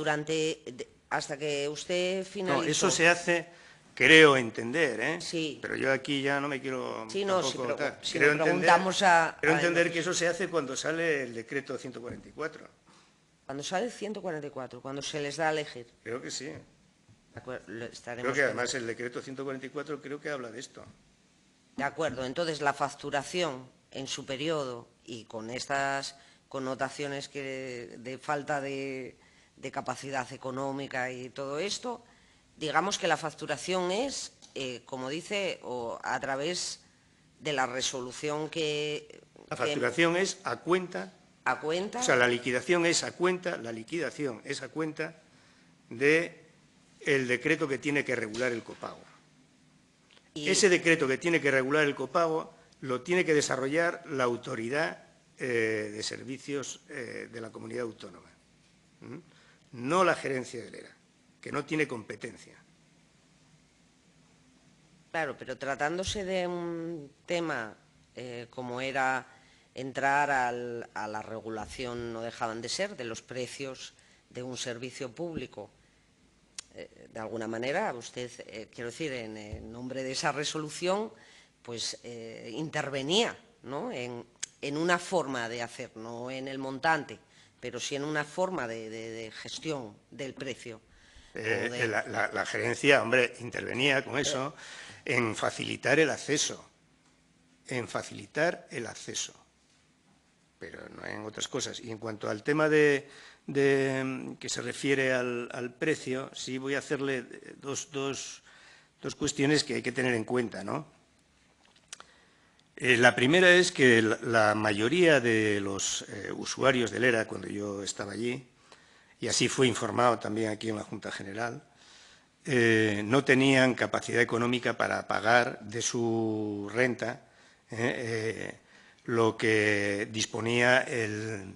hasta que usted finalizó. No, eso se hace, creo entender, Sí. Pero yo aquí ya no me quiero sí, no, tampoco si preguntamos Quiero entender que eso se hace cuando sale el decreto 144. Cuando sale el 144, cuando se les da a elegir. Creo que sí. Creo que además el decreto 144 creo que habla de esto. De acuerdo, entonces la facturación en su periodo y con estas connotaciones de falta de capacidad económica y todo esto, digamos que la facturación es, como dice, o a través de la resolución que... La facturación es a cuenta... ¿A cuenta? O sea, la liquidación es a cuenta del decreto que tiene que regular el copago. Ese decreto que tiene que regular el copago lo tiene que desarrollar la autoridad de servicios de la comunidad autónoma, no la gerencia del ERA, que no tiene competencia. Claro, pero tratándose de un tema como era entrar a la regulación, no dejaban de ser, de los precios de un servicio público, de alguna manera, usted, quiero decir, en nombre de esa resolución, pues intervenía, ¿no?, en una forma de hacer, no en el montante, pero sí en una forma de gestión del precio. La gerencia, hombre, intervenía con eso en facilitar el acceso, pero no en otras cosas. Y en cuanto al tema que se refiere al precio, sí voy a hacerle dos cuestiones que hay que tener en cuenta, ¿no? La primera es que la mayoría de los usuarios del ERA, cuando yo estaba allí, y así fue informado también aquí en la Junta General, no tenían capacidad económica para pagar de su renta lo que disponía el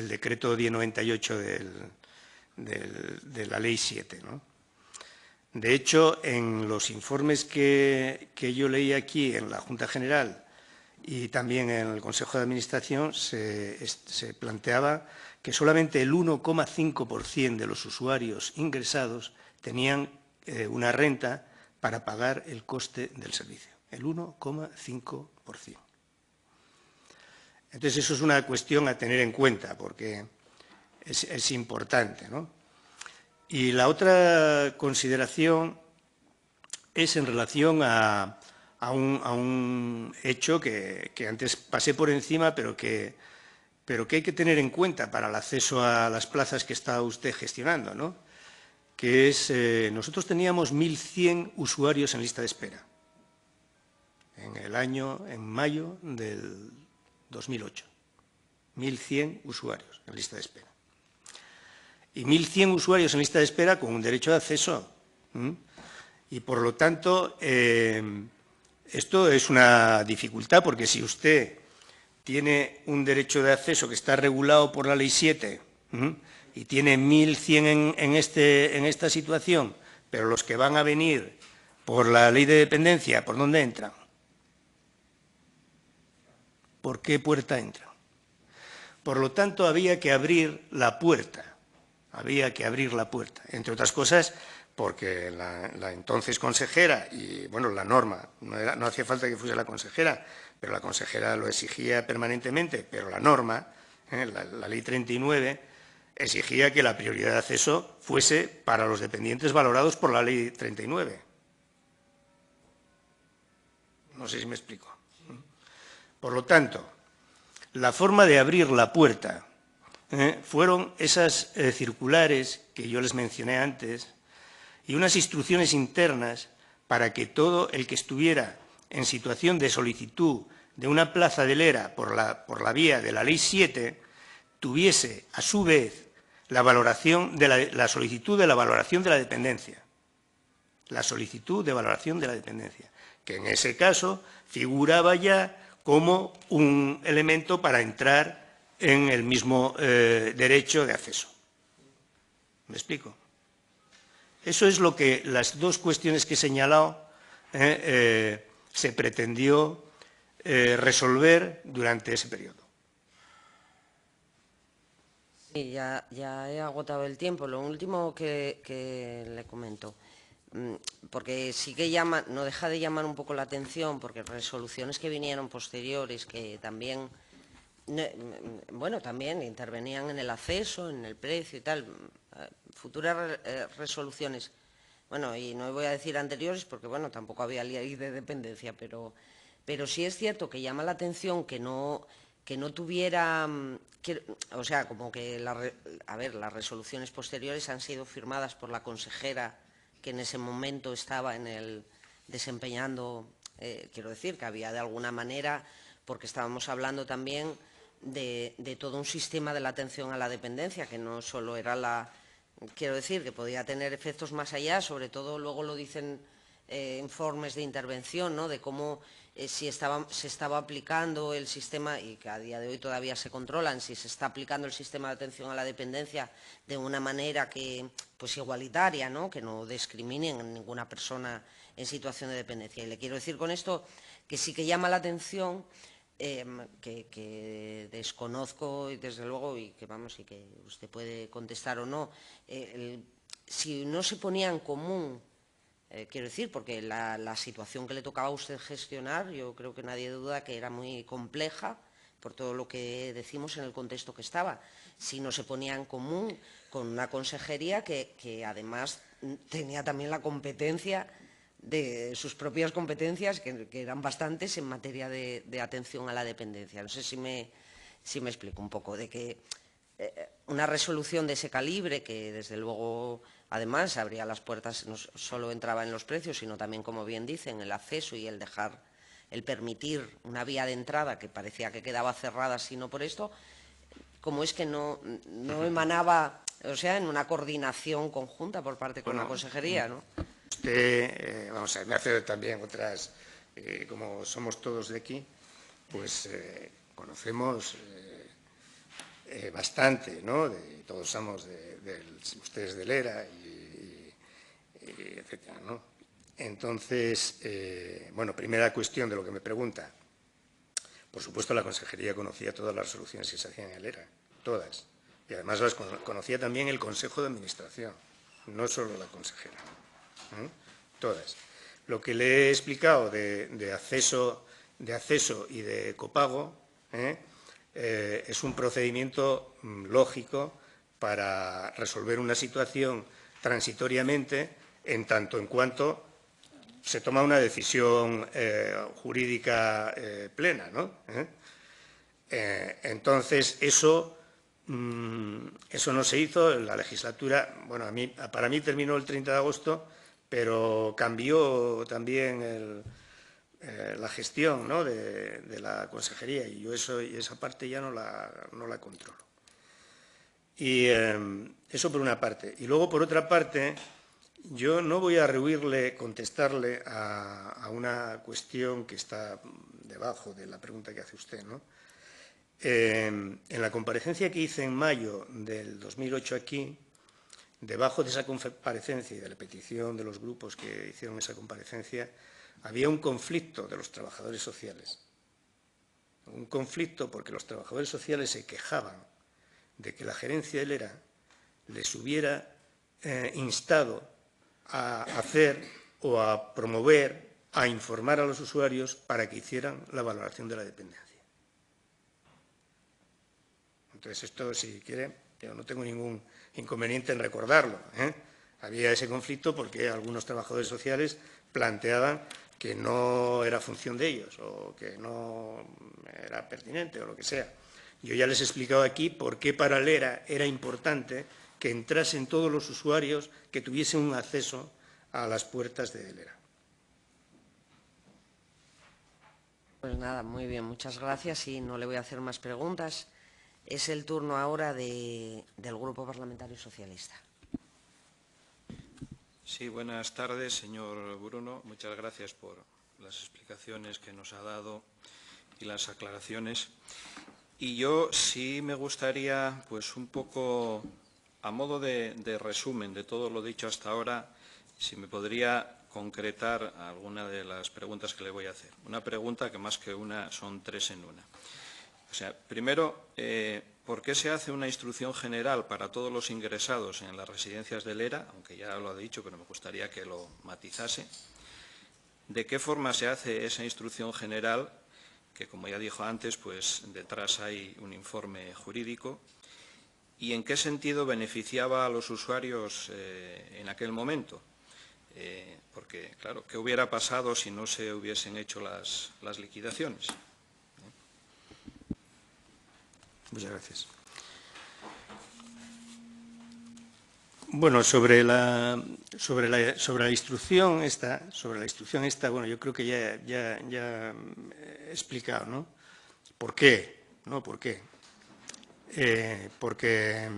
decreto 1098 de la Ley 7, ¿no? De hecho, en los informes que yo leí aquí en la Junta General y también en el Consejo de Administración se planteaba que solamente el 1,5% de los usuarios ingresados tenían una renta para pagar el coste del servicio. El 1,5%. Entonces, eso es una cuestión a tener en cuenta porque es importante, ¿no? Y la otra consideración es en relación a un hecho que antes pasé por encima, pero que hay que tener en cuenta para el acceso a las plazas que está usted gestionando, ¿no? Que es, nosotros teníamos 1.100 usuarios en lista de espera en mayo del 2008. 1.100 usuarios en lista de espera. Y 1.100 usuarios en lista de espera con un derecho de acceso. Y, por lo tanto, esto es una dificultad, porque si usted tiene un derecho de acceso que está regulado por la Ley 7 y tiene 1.100 en esta situación, pero los que van a venir por la Ley de Dependencia, ¿por dónde entran? ¿Por qué puerta entran? Por lo tanto, había que abrir la puerta. Entre otras cosas, porque la entonces consejera, y bueno, la norma, no hacía falta que fuese la consejera, pero la consejera lo exigía permanentemente, pero la norma, la Ley 39, exigía que la prioridad de acceso fuese para los dependientes valorados por la Ley 39. No sé si me explico. Por lo tanto, la forma de abrir la puerta fueron esas circulares que yo les mencioné antes y unas instrucciones internas para que todo el que estuviera en situación de solicitud de una plaza del ERA por la vía de la Ley 7 tuviese, a su vez, la solicitud de la valoración de la dependencia. La solicitud de valoración de la dependencia, que en ese caso figuraba ya como un elemento para entrar en el mismo derecho de acceso. ¿Me explico? Eso es lo que las dos cuestiones que he señalado se pretendió resolver durante ese periodo. Sí, ya he agotado el tiempo. Lo último que le comento, porque sí que no deja de llamar un poco la atención, porque resoluciones que vinieron posteriores, que también, bueno, también intervenían en el acceso, en el precio y tal, futuras resoluciones, bueno, y no voy a decir anteriores, porque bueno, tampoco había ley de dependencia, pero sí es cierto que llama la atención que no tuviera, o sea, como que, las resoluciones posteriores han sido firmadas por la consejera que en ese momento estaba desempeñando, quiero decir, que había de alguna manera, porque estábamos hablando también de todo un sistema de la atención a la dependencia, que no solo era quiero decir, que podía tener efectos más allá, sobre todo luego lo dicen informes de intervención, ¿no?, de cómo se estaba aplicando el sistema, y que a día de hoy todavía se controlan, si se está aplicando el sistema de atención a la dependencia de una manera pues igualitaria, ¿no?, que no discriminen a ninguna persona en situación de dependencia. Y le quiero decir con esto que sí que llama la atención, que desconozco, y desde luego, y que vamos, y que usted puede contestar o no, si no se ponía en común, quiero decir, porque la situación que le tocaba a usted gestionar, yo creo que nadie duda que era muy compleja, por todo lo que decimos en el contexto que estaba, si no se ponía en común con una consejería que además tenía también la competencia de sus propias competencias, que eran bastantes en materia de atención a la dependencia. No sé si me explico un poco, de que una resolución de ese calibre, que desde luego además abría las puertas, no solo entraba en los precios, sino también, como bien dicen, el acceso y el permitir una vía de entrada que parecía que quedaba cerrada sino por esto, como es que no emanaba, o sea, en una coordinación conjunta por parte con la consejería, ¿no? Usted, vamos a ver, me hace también otras, como somos todos de aquí, pues conocemos bastante, ¿no? Todos somos ustedes del ERA y etcétera, ¿no? Entonces, bueno, primera cuestión de lo que me pregunta. Por supuesto, la consejería conocía todas las resoluciones que se hacían en el ERA, todas. Y además las conocía también el Consejo de Administración, no solo la consejera. Todas. Lo que le he explicado de acceso y de copago es un procedimiento lógico para resolver una situación transitoriamente, en tanto en cuanto se toma una decisión jurídica plena, ¿no? Entonces, eso no se hizo en la legislatura. Bueno, para mí terminó el 30 de agosto, pero cambió también la gestión, ¿no?, de la consejería, y yo esa parte ya no la controlo. Y eso por una parte. Y luego, por otra parte, yo no voy a contestarle a una cuestión que está debajo de la pregunta que hace usted, ¿no? En la comparecencia que hice en mayo del 2008 aquí, debajo de esa comparecencia y de la petición de los grupos que hicieron esa comparecencia, había un conflicto de los trabajadores sociales. Un conflicto porque los trabajadores sociales se quejaban de que la gerencia del ERA les hubiera instado a hacer o a promover, a informar a los usuarios para que hicieran la valoración de la dependencia. Entonces, esto, si quiere, yo no tengo ningún inconveniente en recordarlo, ¿eh? Había ese conflicto porque algunos trabajadores sociales planteaban que no era función de ellos o que no era pertinente o lo que sea. Yo ya les he explicado aquí por qué para el ERA era importante que entrasen todos los usuarios que tuviesen un acceso a las puertas del ERA. Pues nada, muy bien, muchas gracias y no le voy a hacer más preguntas. Es el turno ahora del Grupo Parlamentario Socialista. Sí, buenas tardes, señor Bruno. Muchas gracias por las explicaciones que nos ha dado y las aclaraciones. Y yo sí me gustaría, pues un poco a modo de resumen de todo lo dicho hasta ahora, si me podría concretar alguna de las preguntas que le voy a hacer. Una pregunta que más que una son tres en una. O sea, primero, ¿por qué se hace una instrucción general para todos los ingresados en las residencias del ERA? Aunque ya lo ha dicho, pero me gustaría que lo matizase. ¿De qué forma se hace esa instrucción general? Que, como ya dijo antes, pues detrás hay un informe jurídico. ¿Y en qué sentido beneficiaba a los usuarios en aquel momento? Porque, claro, ¿qué hubiera pasado si no se hubiesen hecho las liquidaciones? Muchas gracias. Bueno, sobre la instrucción esta, bueno, yo creo que ya he explicado, ¿no? ¿Por qué? ¿No? ¿Por qué? Porque,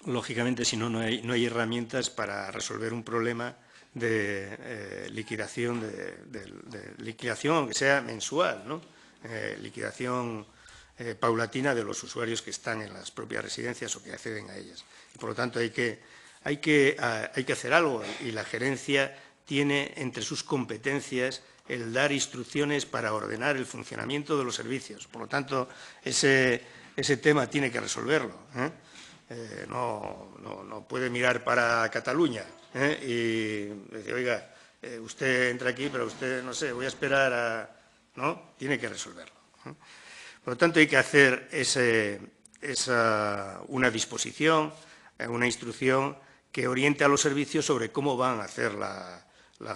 lógicamente, si no, no hay herramientas para resolver un problema de liquidación, liquidación, aunque sea mensual, ¿no? Liquidación paulatina de los usuarios que están en las propias residencias o que acceden a ellas. Y, por lo tanto, hay que hacer algo y la gerencia tiene entre sus competencias el dar instrucciones para ordenar el funcionamiento de los servicios. Por lo tanto, ese tema tiene que resolverlo, ¿eh? No puede mirar para Cataluña, ¿eh? Y decir, oiga, usted entra aquí, pero usted, no sé, voy a esperar a... ¿No? Tiene que resolverlo, ¿eh? Por lo tanto, hay que hacer una disposición, una instrucción que oriente a los servicios sobre cómo van a hacer la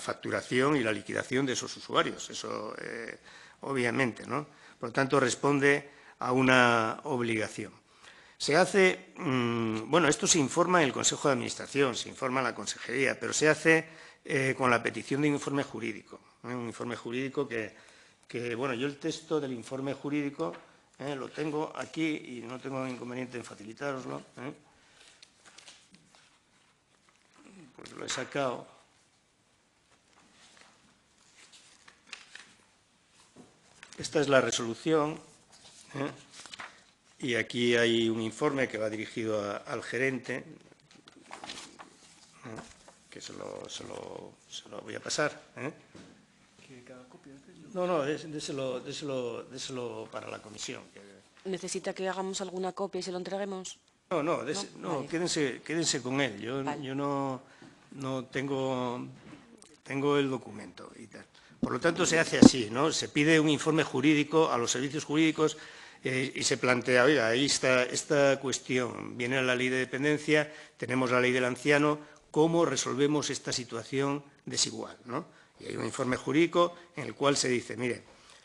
facturación y la liquidación de esos usuarios. Eso, obviamente, ¿no? Por lo tanto, responde a una obligación. Se hace, bueno, esto se informa en el Consejo de Administración, se informa en la Consejería, pero se hace con la petición de un informe jurídico. Un informe jurídico que, bueno, yo el texto del informe jurídico lo tengo aquí y no tengo inconveniente en facilitároslo. Pues lo he sacado. Esta es la resolución, y aquí hay un informe que va dirigido al gerente, que se lo voy a pasar. No, déselo para la comisión. ¿Necesita que hagamos alguna copia y se lo entreguemos? No, Vale. quédense con él. Yo no tengo el documento y tal. Por lo tanto, se hace así, ¿no? Se pide un informe jurídico a los servicios jurídicos y se plantea, oiga, ahí está esta cuestión, viene la ley de dependencia, tenemos la ley del anciano, ¿cómo resolvemos esta situación desigual, ¿no? Y hay un informe jurídico en el cual se dice, mire,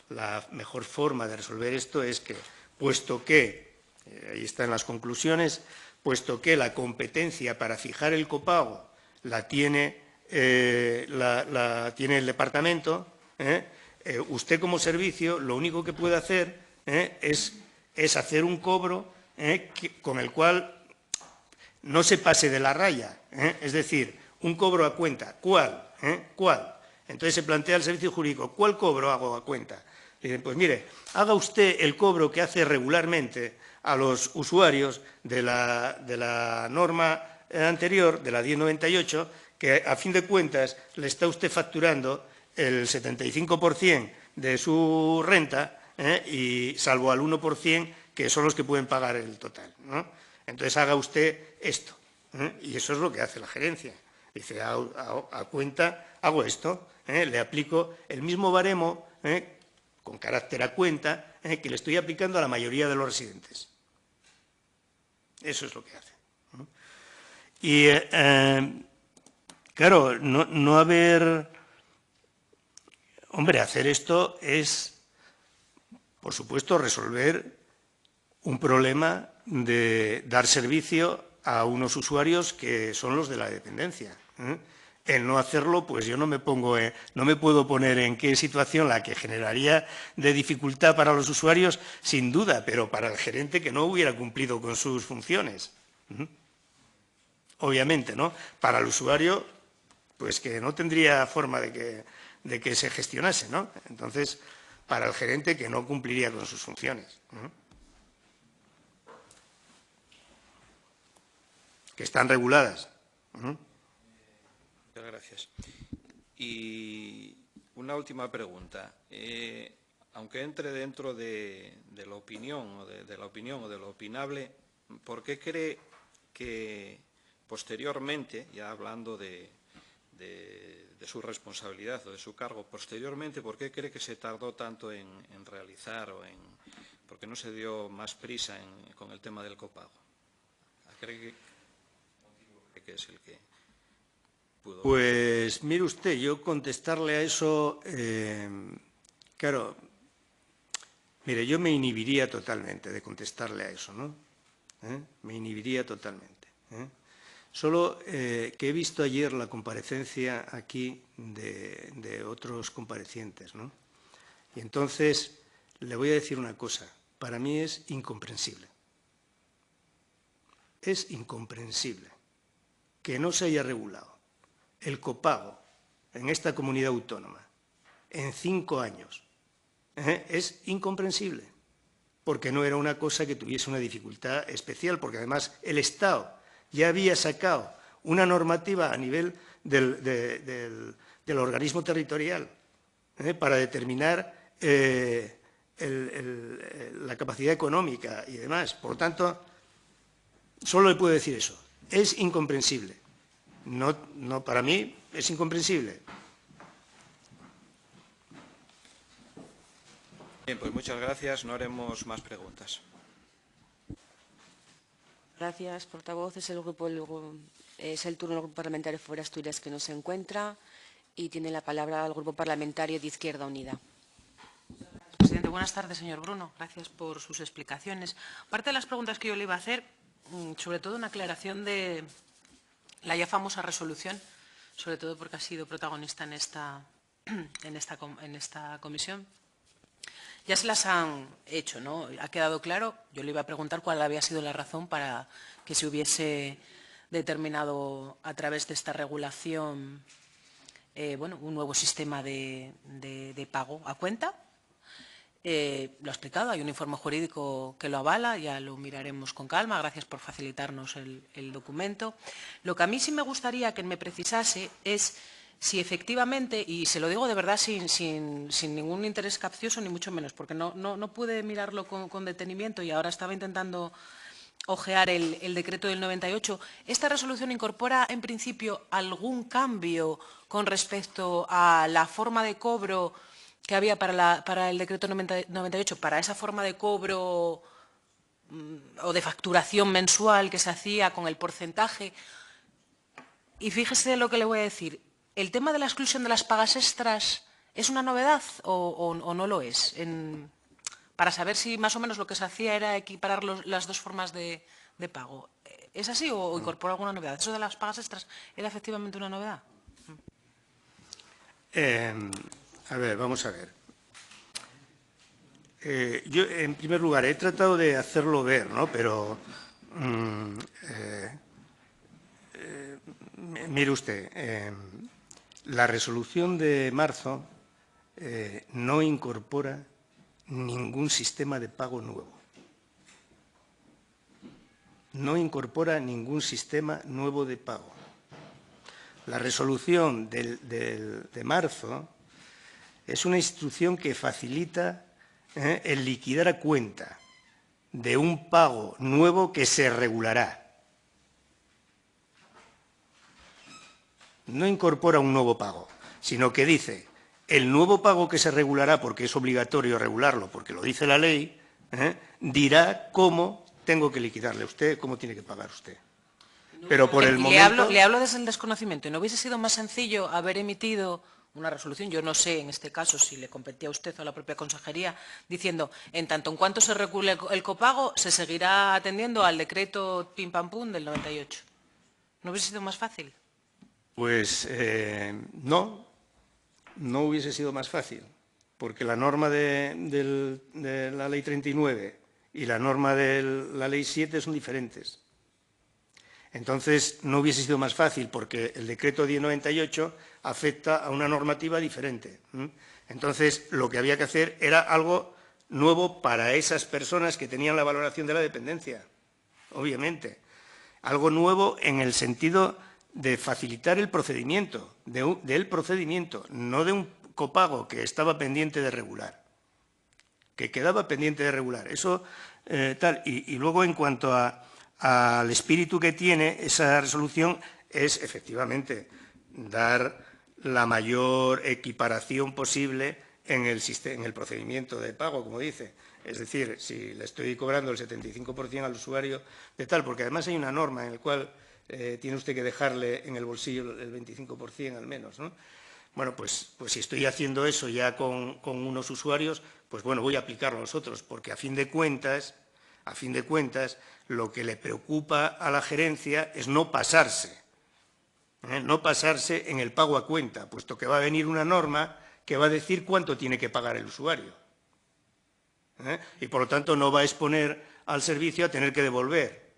la mejor forma de resolver esto es que, puesto que, ahí están las conclusiones, puesto que la competencia para fijar el copago la tiene el departamento, usted como servicio lo único que puede hacer es hacer un cobro con el cual no se pase de la raya, es decir, un cobro a cuenta. ¿Cuál? ¿Cuál? Entonces se plantea el servicio jurídico, ¿cuál cobro hago a cuenta? Dicen, pues mire, haga usted el cobro que hace regularmente a los usuarios de la norma anterior, de la 1098, que a fin de cuentas le está usted facturando el 75% de su renta, y salvo al 1% que son los que pueden pagar el total, ¿no? Entonces haga usted esto, y eso es lo que hace la gerencia. Dice, a cuenta hago esto, le aplico el mismo baremo con carácter a cuenta que le estoy aplicando a la mayoría de los residentes. Eso es lo que hace. Y, claro, no haber... Hombre, hacer esto es, por supuesto, resolver un problema de dar servicio a unos usuarios que son los de la dependencia. El no hacerlo, pues yo no me puedo poner en qué situación la que generaría de dificultad para los usuarios, sin duda, pero para el gerente que no hubiera cumplido con sus funciones. Obviamente, ¿no? Para el usuario, pues que no tendría forma de que se gestionase, ¿no? Entonces, para el gerente que no cumpliría con sus funciones. Que están reguladas. Muchas gracias. Y una última pregunta. Aunque entre dentro de la opinión o de lo opinable, ¿por qué cree que posteriormente, ya hablando de su responsabilidad o de su cargo, posteriormente, ¿por qué cree que se tardó tanto en realizar por qué no se dio más prisa con el tema del copago? ¿Cree que es el que pudo? Pues mire usted, yo contestarle a eso, claro, mire, yo me inhibiría totalmente de contestarle a eso, ¿no? Me inhibiría totalmente. Solo que he visto ayer la comparecencia aquí de otros comparecientes, ¿no? Y entonces le voy a decir una cosa, para mí es incomprensible. Es incomprensible que no se haya regulado el copago en esta comunidad autónoma en 5 años. Es incomprensible, porque no era una cosa que tuviese una dificultad especial, porque además el Estado ya había sacado una normativa a nivel del organismo territorial para determinar la capacidad económica y demás. Por lo tanto, solo le puedo decir eso. Es incomprensible. No, para mí es incomprensible. Bien, pues muchas gracias. No haremos más preguntas. Gracias, portavoz. Es el turno del Grupo Parlamentario Fuera Asturias que no se encuentra y tiene la palabra el Grupo Parlamentario de Izquierda Unida. Presidente, buenas tardes, señor Bruno. Gracias por sus explicaciones. Parte de las preguntas que yo le iba a hacer, sobre todo una aclaración de la ya famosa resolución, sobre todo porque ha sido protagonista en esta comisión. Ya se las han hecho, ¿no? Ha quedado claro. Yo le iba a preguntar cuál había sido la razón para que se hubiese determinado a través de esta regulación un nuevo sistema de pago a cuenta. Lo ha explicado, hay un informe jurídico que lo avala, ya lo miraremos con calma. Gracias por facilitarnos el documento. Lo que a mí sí me gustaría que me precisase es si efectivamente, y se lo digo de verdad sin ningún interés capcioso ni mucho menos, porque no pude mirarlo con detenimiento y ahora estaba intentando ojear el decreto del 98, ¿esta resolución incorpora en principio algún cambio con respecto a la forma de cobro que había para el decreto 98, para esa forma de cobro o de facturación mensual que se hacía con el porcentaje? Y fíjese lo que le voy a decir. ¿El tema de la exclusión de las pagas extras es una novedad o no lo es? Para saber si más o menos lo que se hacía era equiparar las dos formas de pago. ¿Es así o incorpora alguna novedad? ¿Eso de las pagas extras era efectivamente una novedad? A ver, vamos a ver. Yo, en primer lugar, he tratado de hacerlo ver, ¿no? Pero, mire usted, la resolución de marzo no incorpora ningún sistema de pago nuevo. No incorpora ningún sistema nuevo de pago. La resolución de marzo es una instrucción que facilita el liquidar a cuenta de un pago nuevo que se regulará. no incorpora un nuevo pago, sino que dice el nuevo pago que se regulará, porque es obligatorio regularlo, porque lo dice la ley, dirá cómo tengo que liquidarle a usted, cómo tiene que pagar usted. Pero por el momento... Le hablo desde el desconocimiento. ¿Y no hubiese sido más sencillo haber emitido una resolución? Yo no sé, en este caso, si le competía a usted o a la propia consejería, diciendo, en tanto en cuanto se regule el copago, se seguirá atendiendo al decreto pim pam pum del 98. ¿No hubiese sido más fácil? Pues no hubiese sido más fácil, porque la norma de la Ley 39 y la norma de la Ley 7 son diferentes. Entonces, no hubiese sido más fácil, porque el decreto 1098 afecta a una normativa diferente. Entonces, lo que había que hacer era algo nuevo para esas personas que tenían la valoración de la dependencia, obviamente. Algo nuevo en el sentido de facilitar el procedimiento, del procedimiento, no de un copago que estaba pendiente de regular, que quedaba pendiente de regular. Eso, tal. Y luego, en cuanto al espíritu que tiene esa resolución, es efectivamente dar la mayor equiparación posible en el procedimiento de pago, como dice. Es decir, si le estoy cobrando el 75% al usuario de tal, porque además hay una norma en la cual tiene usted que dejarle en el bolsillo el 25% al menos, ¿no? Bueno, pues si estoy haciendo eso ya con unos usuarios, pues bueno, voy a aplicarlo a los otros, porque a fin de cuentas, lo que le preocupa a la gerencia es no pasarse en el pago a cuenta, puesto que va a venir una norma que va a decir cuánto tiene que pagar el usuario. Y, por lo tanto, no va a exponer al servicio a tener que devolver.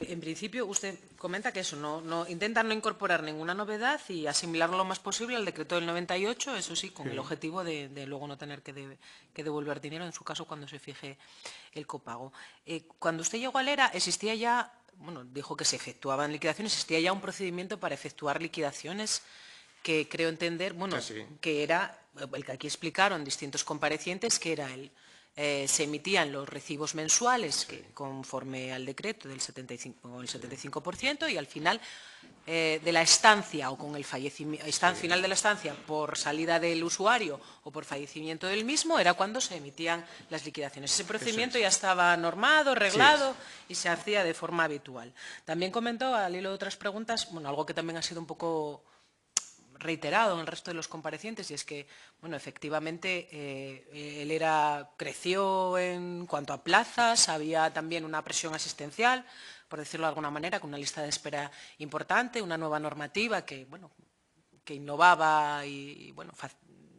En principio, usted comenta que eso, intentan no incorporar ninguna novedad y asimilarlo lo más posible al decreto del 98, eso sí, con el objetivo de luego no tener que devolver dinero, en su caso, cuando se fije el copago. Cuando usted llegó al ERA, existía ya, bueno, dijo que se efectuaban liquidaciones, existía ya un procedimiento para efectuar liquidaciones que creo entender, bueno, que era el que aquí explicaron distintos comparecientes, que era se emitían los recibos mensuales que conforme al decreto del 75% y al final de la estancia o con el final de la estancia por salida del usuario o por fallecimiento del mismo era cuando se emitían las liquidaciones. Ese procedimiento ya estaba normado, reglado y se hacía de forma habitual. También comentó, al hilo de otras preguntas, bueno, algo que también ha sido un poco reiterado en el resto de los comparecientes, y es que, bueno, efectivamente el ERA creció en cuanto a plazas, había también una presión asistencial, por decirlo de alguna manera, con una lista de espera importante, una nueva normativa que, bueno, que innovaba y bueno,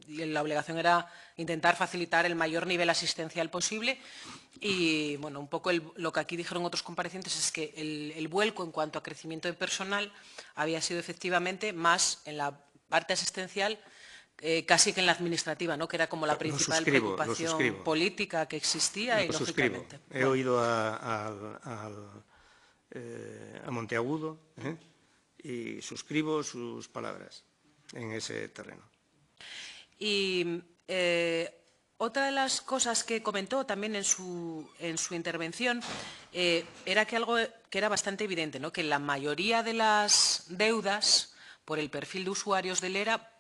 la obligación era intentar facilitar el mayor nivel asistencial posible y, bueno, un poco lo que aquí dijeron otros comparecientes es que el vuelco en cuanto a crecimiento de personal había sido efectivamente más en la parte asistencial casi que en la administrativa, ¿no? Que era como la principal preocupación política que existía y, lógicamente... He oído a Monteagudo y suscribo sus palabras en ese terreno. Y otra de las cosas que comentó también en su intervención era que algo que era bastante evidente, ¿no? Que la mayoría de las deudas por el perfil de usuarios del ERA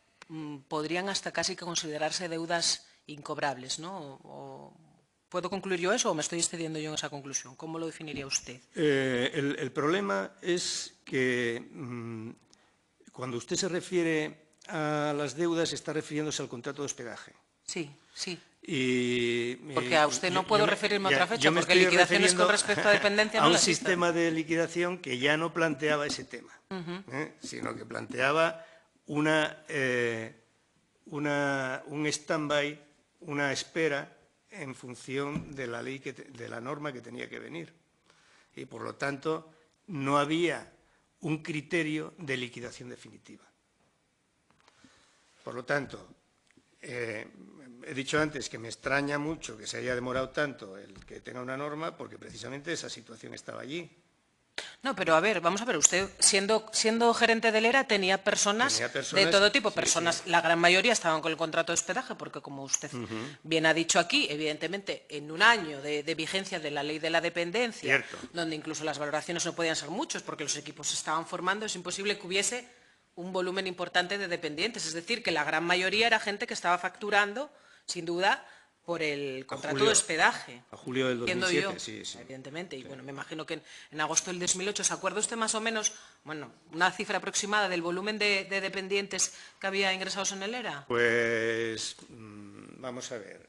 podrían hasta casi que considerarse deudas incobrables, ¿no? ¿Puedo concluir yo eso o me estoy excediendo yo en esa conclusión? ¿Cómo lo definiría usted? El problema es que cuando usted se refiere a las deudas está refiriéndose al contrato de hospedaje. Sí, sí. Porque a usted no puedo referirme a otra fecha, porque liquidaciones con respecto a dependencia no a un las sistema de liquidación que ya no planteaba ese tema, sino que planteaba un stand-by, una espera en función de la ley, de la norma que tenía que venir. Y, por lo tanto, no había un criterio de liquidación definitiva. Por lo tanto, he dicho antes que me extraña mucho que se haya demorado tanto el que tenga una norma, porque precisamente esa situación estaba allí. No, pero a ver, vamos a ver, usted siendo gerente del ERA tenía personas de todo tipo, personas, la gran mayoría estaban con el contrato de hospedaje, porque como usted bien ha dicho aquí, evidentemente en un año de vigencia de la ley de la dependencia, donde incluso las valoraciones no podían ser muchos porque los equipos se estaban formando, es imposible que hubiese un volumen importante de dependientes, es decir, que la gran mayoría era gente que estaba facturando, sin duda, por el contrato de hospedaje. A julio del 2007, yo, sí. Evidentemente. Y bueno, me imagino que en agosto del 2008, ¿se acuerda usted más o menos, bueno, una cifra aproximada del volumen de dependientes que había ingresados en el ERA? Pues, vamos a ver.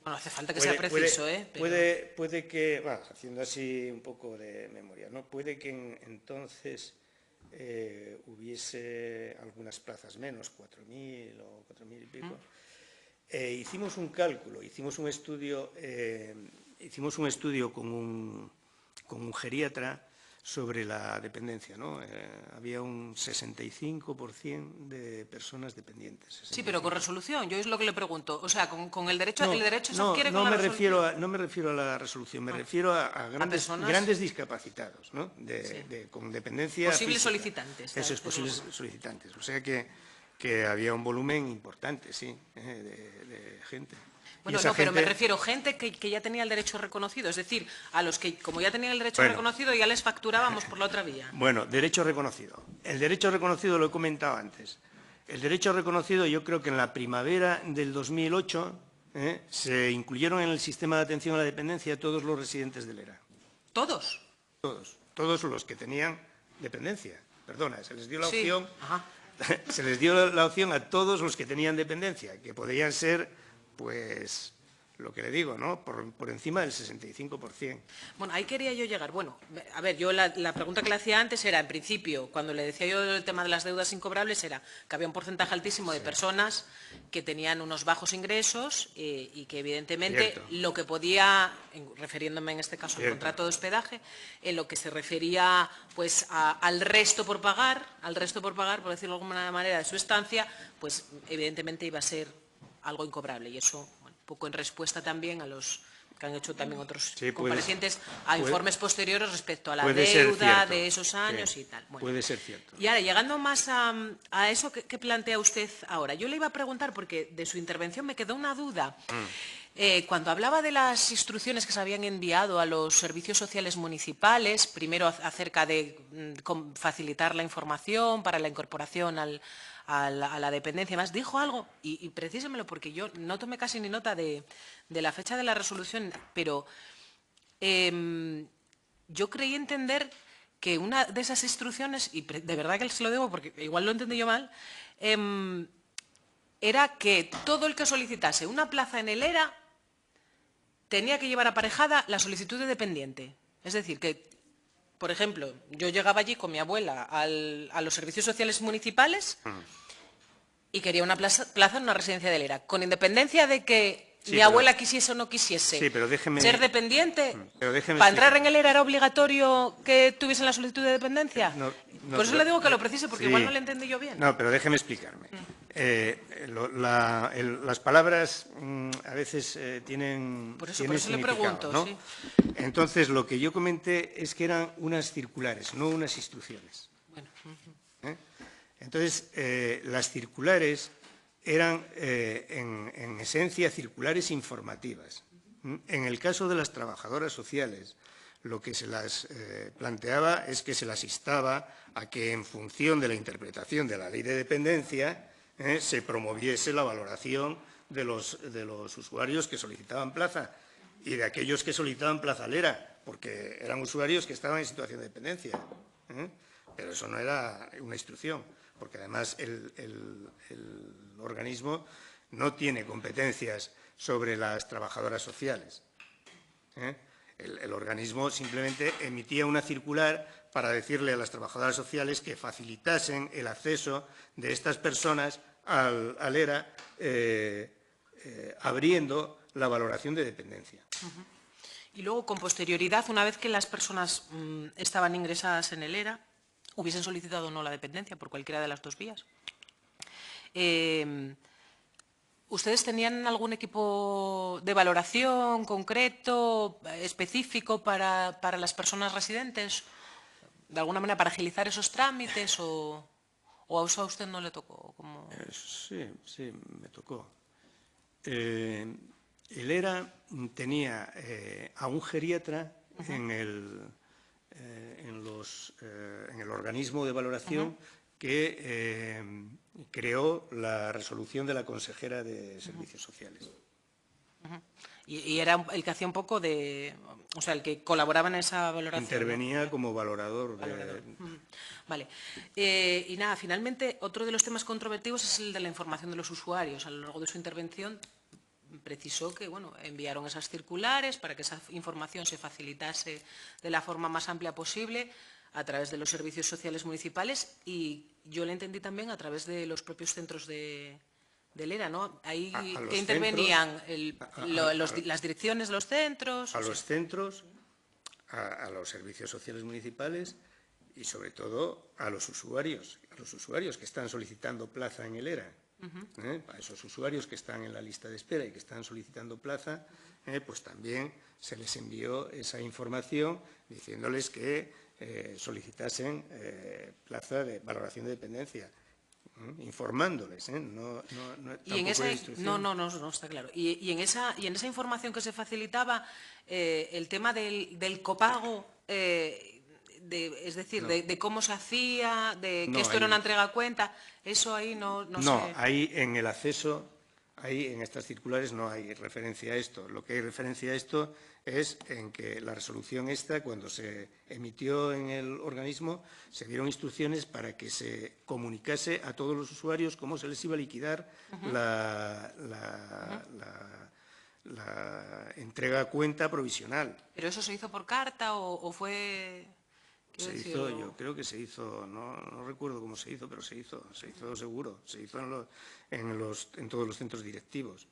Bueno, hace falta que sea preciso, Pero... Puede que, bueno, haciendo así un poco de memoria, ¿no? Puede que entonces hubiese algunas plazas menos, 4.000 o 4.000 y pico. Hicimos un cálculo, hicimos un estudio con un geriatra sobre la dependencia, ¿no? Había un 65% de personas dependientes. 65%. Sí, pero con resolución, yo es lo que le pregunto. O sea, con el derecho, el derecho se adquiere no con la me resolución. no me refiero a la resolución, me refiero a grandes discapacitados, ¿no? Con dependencia posibles física. solicitantes. Eso es, posibles solicitantes. O sea que había un volumen importante, sí, de gente. Bueno, no, pero me refiero a gente que ya tenía el derecho reconocido, es decir, a los que, como ya tenían el derecho reconocido, ya les facturábamos por la otra vía. Bueno, derecho reconocido. El derecho reconocido lo he comentado antes. El derecho reconocido, yo creo que en la primavera del 2008 se incluyeron en el sistema de atención a la dependencia todos los residentes del ERA. ¿Todos? Todos los que tenían dependencia. Perdona, se les dio la opción... Ajá. Se les dio la opción a todos los que tenían dependencia, que podían ser, pues, lo que le digo, ¿no? Por encima del 65%. Bueno, ahí quería yo llegar. Bueno, a ver, yo la pregunta que le hacía antes era, en principio, cuando le decía yo el tema de las deudas incobrables, era que había un porcentaje altísimo de personas que tenían unos bajos ingresos y que, evidentemente, lo que podía, refiriéndome en este caso al contrato de hospedaje, en lo que se refería pues al resto por pagar, por decirlo de alguna manera, de su estancia, pues evidentemente iba a ser algo incobrable. Y eso, bueno, un poco en respuesta también a los que han hecho también otros comparecientes, a informes posteriores respecto a la deuda de esos años y tal. Bueno, puede ser cierto. Y ahora, llegando más a eso que plantea usted ahora, yo le iba a preguntar, porque de su intervención me quedó una duda. Cuando hablaba de las instrucciones que se habían enviado a los servicios sociales municipales, primero acerca de facilitar la información para la incorporación a la dependencia y más, dijo algo, y precísemelo porque yo no tomé casi ni nota de la fecha de la resolución, pero yo creí entender que una de esas instrucciones, y de verdad que se lo debo porque igual lo entendí yo mal, era que todo el que solicitase una plaza en el ERA tenía que llevar aparejada la solicitud de dependiente. Es decir, que, por ejemplo, yo llegaba allí con mi abuela a los servicios sociales municipales y quería una plaza en una residencia del ERA, con independencia de que mi abuela quisiese o no quisiese ser dependiente. ¿Para entrar en el ERA era obligatorio que tuviesen la solicitud de dependencia? Por eso le digo que lo precise, porque igual no le entendí yo bien. No, pero déjeme explicarme. Las palabras a veces tienen por eso significado, le pregunto, ¿no? sí. Entonces, lo que yo comenté es que eran unas circulares, no unas instrucciones. Bueno. Entonces, las circulares eran, en esencia, circulares informativas. En el caso de las trabajadoras sociales, lo que se las planteaba es que se las instaba a que, en función de la interpretación de la ley de dependencia, se promoviese la valoración de los usuarios que solicitaban plaza y de aquellos que solicitaban plaza al ERA, porque eran usuarios que estaban en situación de dependencia. Pero eso no era una instrucción, porque además el organismo no tiene competencias sobre las trabajadoras sociales. El organismo simplemente emitía una circular para decirle a las trabajadoras sociales que facilitasen el acceso de estas personas al ERA, abriendo la valoración de dependencia. Y luego, con posterioridad, una vez que las personas estaban ingresadas en el ERA, hubiesen solicitado o no la dependencia por cualquiera de las dos vías, ¿ustedes tenían algún equipo de valoración concreto, específico para las personas residentes? de alguna manera para agilizar esos trámites o a eso a usted no le tocó? Sí, me tocó. El ERA tenía a un geriatra en el organismo de valoración que creó la resolución de la consejera de Servicios Sociales. Y era el que hacía un poco de... O sea, el que colaboraba en esa valoración. Intervenía, ¿no?, como valorador. Vale. Y nada, finalmente, otro de los temas controvertidos es el de la información de los usuarios. A lo largo de su intervención precisó que, bueno, enviaron esas circulares para que esa información se facilitase de la forma más amplia posible a través de los servicios sociales municipales y yo le entendí también a través de los propios centros del ERA, ¿no? Ahí que intervenían las direcciones de los centros. A los centros, a los servicios sociales municipales y sobre todo a los usuarios que están solicitando plaza en el ERA. A esos usuarios que están en la lista de espera y que están solicitando plaza, pues también se les envió esa información diciéndoles que solicitasen plaza de valoración de dependencia, informándoles, no está claro. Y en esa información que se facilitaba, el tema del copago, es decir, de cómo se hacía, de que esto era una entrega a cuenta, eso ahí no sé. No, ahí en el acceso, ahí en estas circulares no hay referencia a esto. Lo que hay referencia a esto es en que la resolución esta, cuando se emitió en el organismo, se dieron instrucciones para que se comunicase a todos los usuarios cómo se les iba a liquidar la entrega a cuenta provisional. ¿Pero eso se hizo por carta o fue...? Se hizo, yo creo que se hizo, no recuerdo cómo se hizo, pero se hizo seguro, se hizo en todos los centros directivos.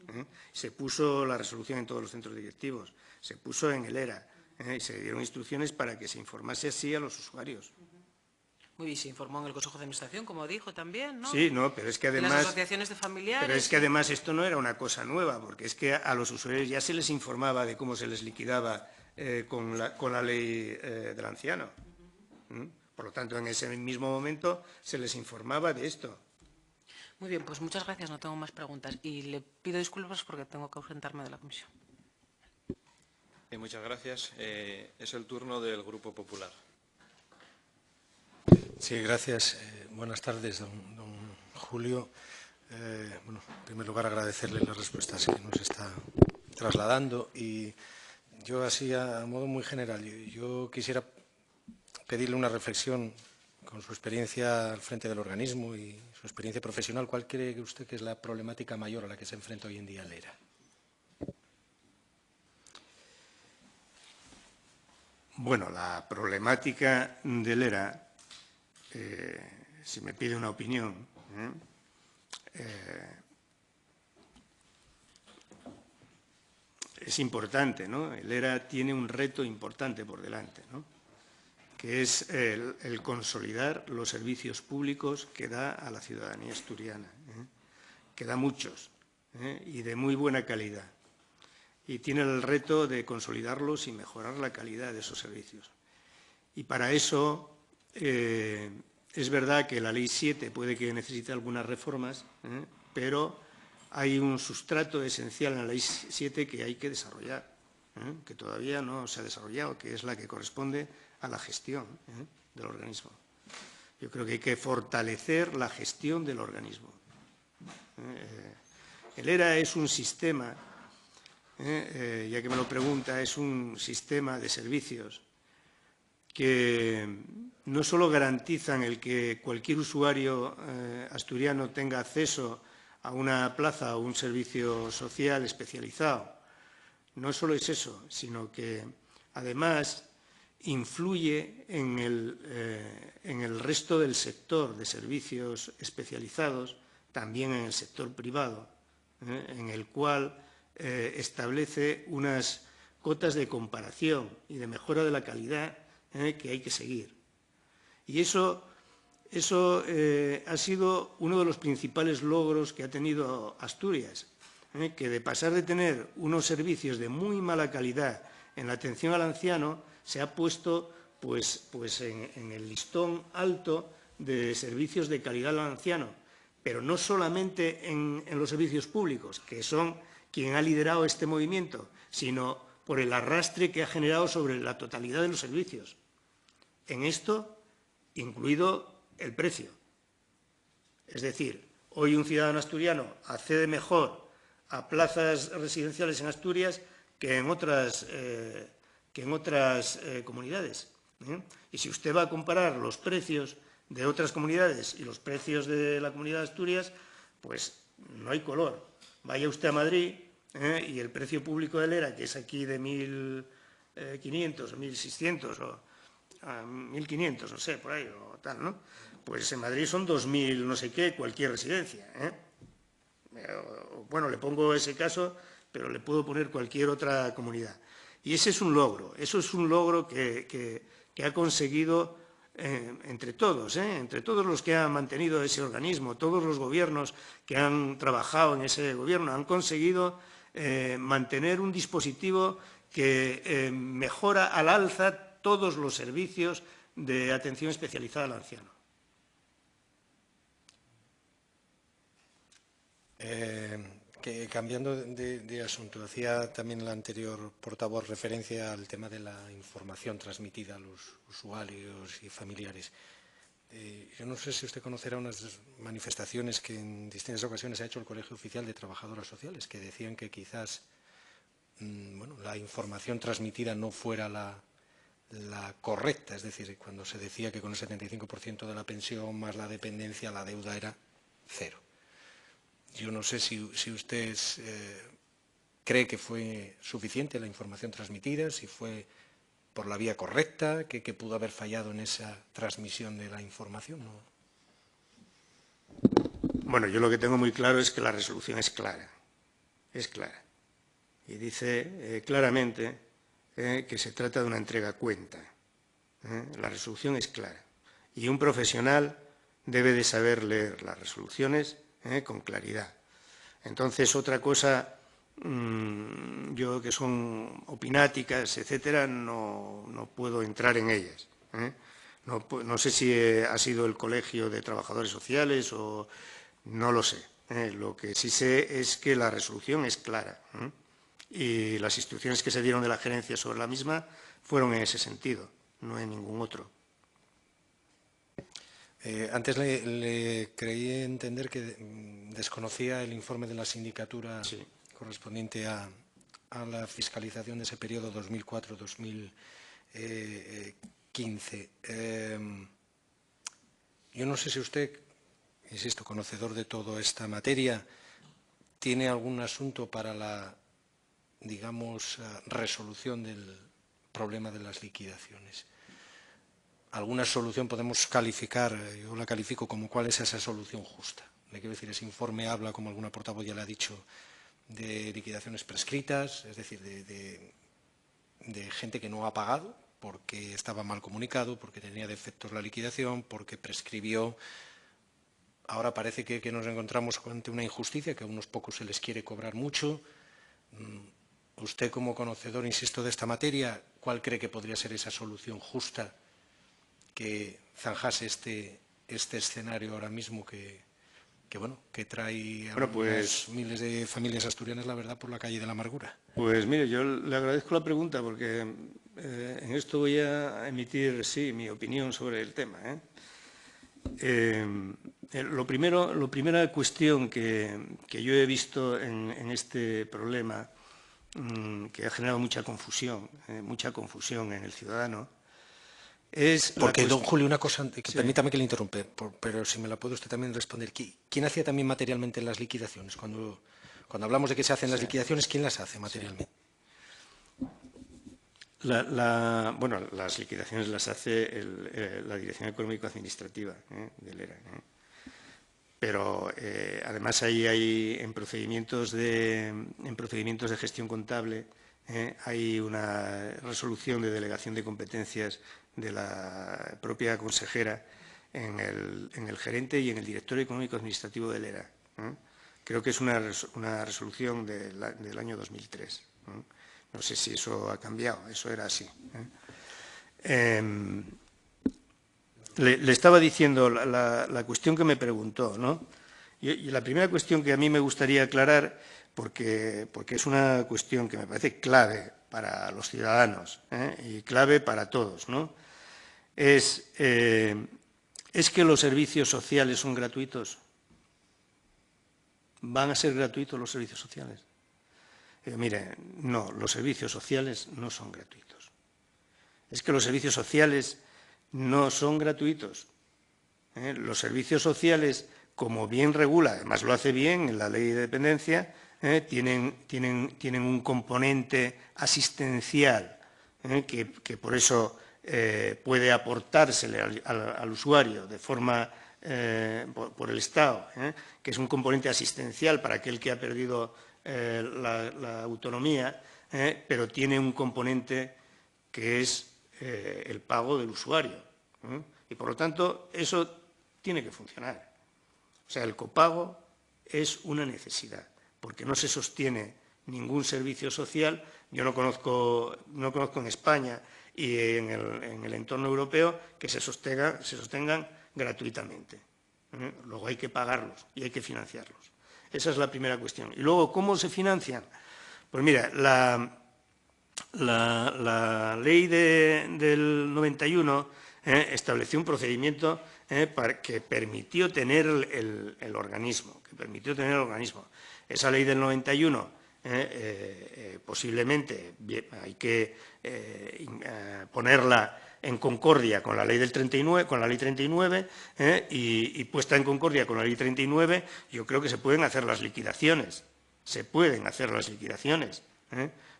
Se puso la resolución en todos los centros directivos, se puso en el ERA y se dieron instrucciones para que se informase así a los usuarios. Muy bien, se informó en el Consejo de Administración, como dijo también, ¿no? Sí, no, pero es que además... En las asociaciones de familiares... Pero es que además esto no era una cosa nueva, porque es que a los usuarios ya se les informaba de cómo se les liquidaba con la ley del anciano. Por lo tanto, en ese mismo momento se les informaba de esto. Muy bien, pues muchas gracias, no tengo más preguntas. Y le pido disculpas porque tengo que ausentarme de la comisión. Muchas gracias. Es el turno del Grupo Popular. Sí, gracias. Buenas tardes, don Julio. Bueno, en primer lugar, agradecerle las respuestas que nos está trasladando. Y yo, así, a modo muy general, yo quisiera pedirle una reflexión con su experiencia al frente del organismo y su experiencia profesional. ¿Cuál cree usted que es la problemática mayor a la que se enfrenta hoy en día el ERA? Bueno, la problemática del ERA, si me pide una opinión, es importante, ¿no? El ERA tiene un reto importante por delante, ¿no?, que es el consolidar los servicios públicos que da a la ciudadanía asturiana, que da muchos y de muy buena calidad. Y tiene el reto de consolidarlos y mejorar la calidad de esos servicios. Y para eso es verdad que la Ley 7 puede que necesite algunas reformas, pero hay un sustrato esencial en la Ley 7 que hay que desarrollar, que todavía no se ha desarrollado, que es la que corresponde a la gestión del organismo. Yo creo que hay que fortalecer la gestión del organismo. El ERA es un sistema, ya que me lo pregunta, es un sistema de servicios que no solo garantizan el que cualquier usuario asturiano tenga acceso a una plaza o un servicio social especializado. No solo es eso, sino que además influye en el resto del sector de servicios especializados, también en el sector privado, en el cual establece unas cotas de comparación y de mejora de la calidad que hay que seguir. Y eso ha sido uno de los principales logros que ha tenido Asturias, que de pasar de tener unos servicios de muy mala calidad en la atención al anciano, se ha puesto pues en el listón alto de servicios de calidad al anciano, pero no solamente en los servicios públicos, que son quien ha liderado este movimiento, sino por el arrastre que ha generado sobre la totalidad de los servicios. En esto, incluido el precio. Es decir, hoy un ciudadano asturiano accede mejor a plazas residenciales en Asturias que en otras comunidades. Y si usted va a comparar los precios de otras comunidades y los precios de la Comunidad de Asturias, pues no hay color. Vaya usted a Madrid y el precio público del ERA, que es aquí de 1.500 o 1.600 o 1.500, no sé, por ahí, o tal, ¿no? Pues en Madrid son 2.000 no sé qué, cualquier residencia. Bueno, le pongo ese caso, pero le puedo poner cualquier otra comunidad. Y ese es un logro, eso es un logro que ha conseguido entre todos los que han mantenido ese organismo, todos los gobiernos que han trabajado en ese gobierno, han conseguido mantener un dispositivo que mejora al alza todos los servicios de atención especializada al anciano. Cambiando de asunto, hacía también el anterior portavoz referencia al tema de la información transmitida a los usuarios y familiares. Yo no sé si usted conocerá unas manifestaciones que en distintas ocasiones ha hecho el Colegio Oficial de Trabajadoras Sociales, que decían que quizás la información transmitida no fuera la correcta, es decir, cuando se decía que con el 75% de la pensión más la dependencia, la deuda era cero. Yo no sé si usted cree que fue suficiente la información transmitida, si fue por la vía correcta, que pudo haber fallado en esa transmisión de la información, ¿no? Bueno, yo lo que tengo muy claro es que la resolución es clara. Y dice claramente que se trata de una entrega a cuenta. La resolución es clara. Y un profesional debe de saber leer las resoluciones con claridad. Entonces, otra cosa, yo que son opináticas, etcétera, no puedo entrar en ellas. No sé si ha sido el Colegio de Trabajadores Sociales o no lo sé. Lo que sí sé es que la resolución es clara y las instrucciones que se dieron de la gerencia sobre la misma fueron en ese sentido, no en ningún otro. Antes le creí entender que desconocía el informe de la sindicatura correspondiente a la fiscalización de ese periodo 2004-2015. Yo no sé si usted, insisto, conocedor de toda esta materia, tiene algún asunto para la, digamos, resolución del problema de las liquidaciones. Alguna solución podemos calificar, yo la califico como cuál es esa solución justa. Le quiero decir, ese informe habla, como alguna portavoz ya le ha dicho, de liquidaciones prescritas, es decir, de gente que no ha pagado porque estaba mal comunicado, porque tenía defectos la liquidación, porque prescribió. Ahora parece que nos encontramos ante una injusticia, que a unos pocos se les quiere cobrar mucho. Usted, como conocedor, insisto, de esta materia, ¿cuál cree que podría ser esa solución justa que zanjase este escenario ahora mismo que trae a miles de familias asturianas, la verdad, por la calle de la amargura? Pues mire, yo le agradezco la pregunta porque en esto voy a emitir, sí, mi opinión sobre el tema. La primera cuestión que yo he visto en este problema, que ha generado mucha confusión en el ciudadano, porque, don Julio, una cosa, permítame que le interrumpa, pero si me la puede usted también responder. ¿Quién hacía también materialmente las liquidaciones? Cuando hablamos de que se hacen las liquidaciones, ¿quién las hace materialmente? Las liquidaciones las hace la Dirección Económico-Administrativa del ERA. Pero además ahí hay en procedimientos de gestión contable hay una resolución de delegación de competencias de la propia consejera en el gerente y en el director económico-administrativo del ERA. Creo que es una resolución del año 2003. No sé si eso ha cambiado, eso era así. le estaba diciendo la cuestión que me preguntó, ¿no? Y la primera cuestión que a mí me gustaría aclarar, porque es una cuestión que me parece clave para los ciudadanos y clave para todos, ¿no? ¿Es que los servicios sociales son gratuitos? ¿Van a ser gratuitos los servicios sociales? Mire, no, los servicios sociales no son gratuitos. Es que los servicios sociales no son gratuitos. Los servicios sociales, como bien regula, además lo hace bien en la Ley de Dependencia, tienen un componente asistencial que por eso puede aportársele al usuario de forma por el Estado, que es un componente asistencial para aquel que ha perdido la autonomía, pero tiene un componente que es el pago del usuario. Y, por lo tanto, eso tiene que funcionar. O sea, el copago es una necesidad, porque no se sostiene ningún servicio social. Yo no conozco en España y en el entorno europeo que se sostengan gratuitamente. Luego hay que pagarlos y hay que financiarlos. Esa es la primera cuestión. Y luego, ¿cómo se financian? Pues mira, la ley del 91 estableció un procedimiento que permitió tener el organismo. Esa ley del 91 posiblemente hay que ponerla en concordia con la ley del 39, con la ley 39, y puesta en concordia con la ley 39, yo creo que se pueden hacer las liquidaciones.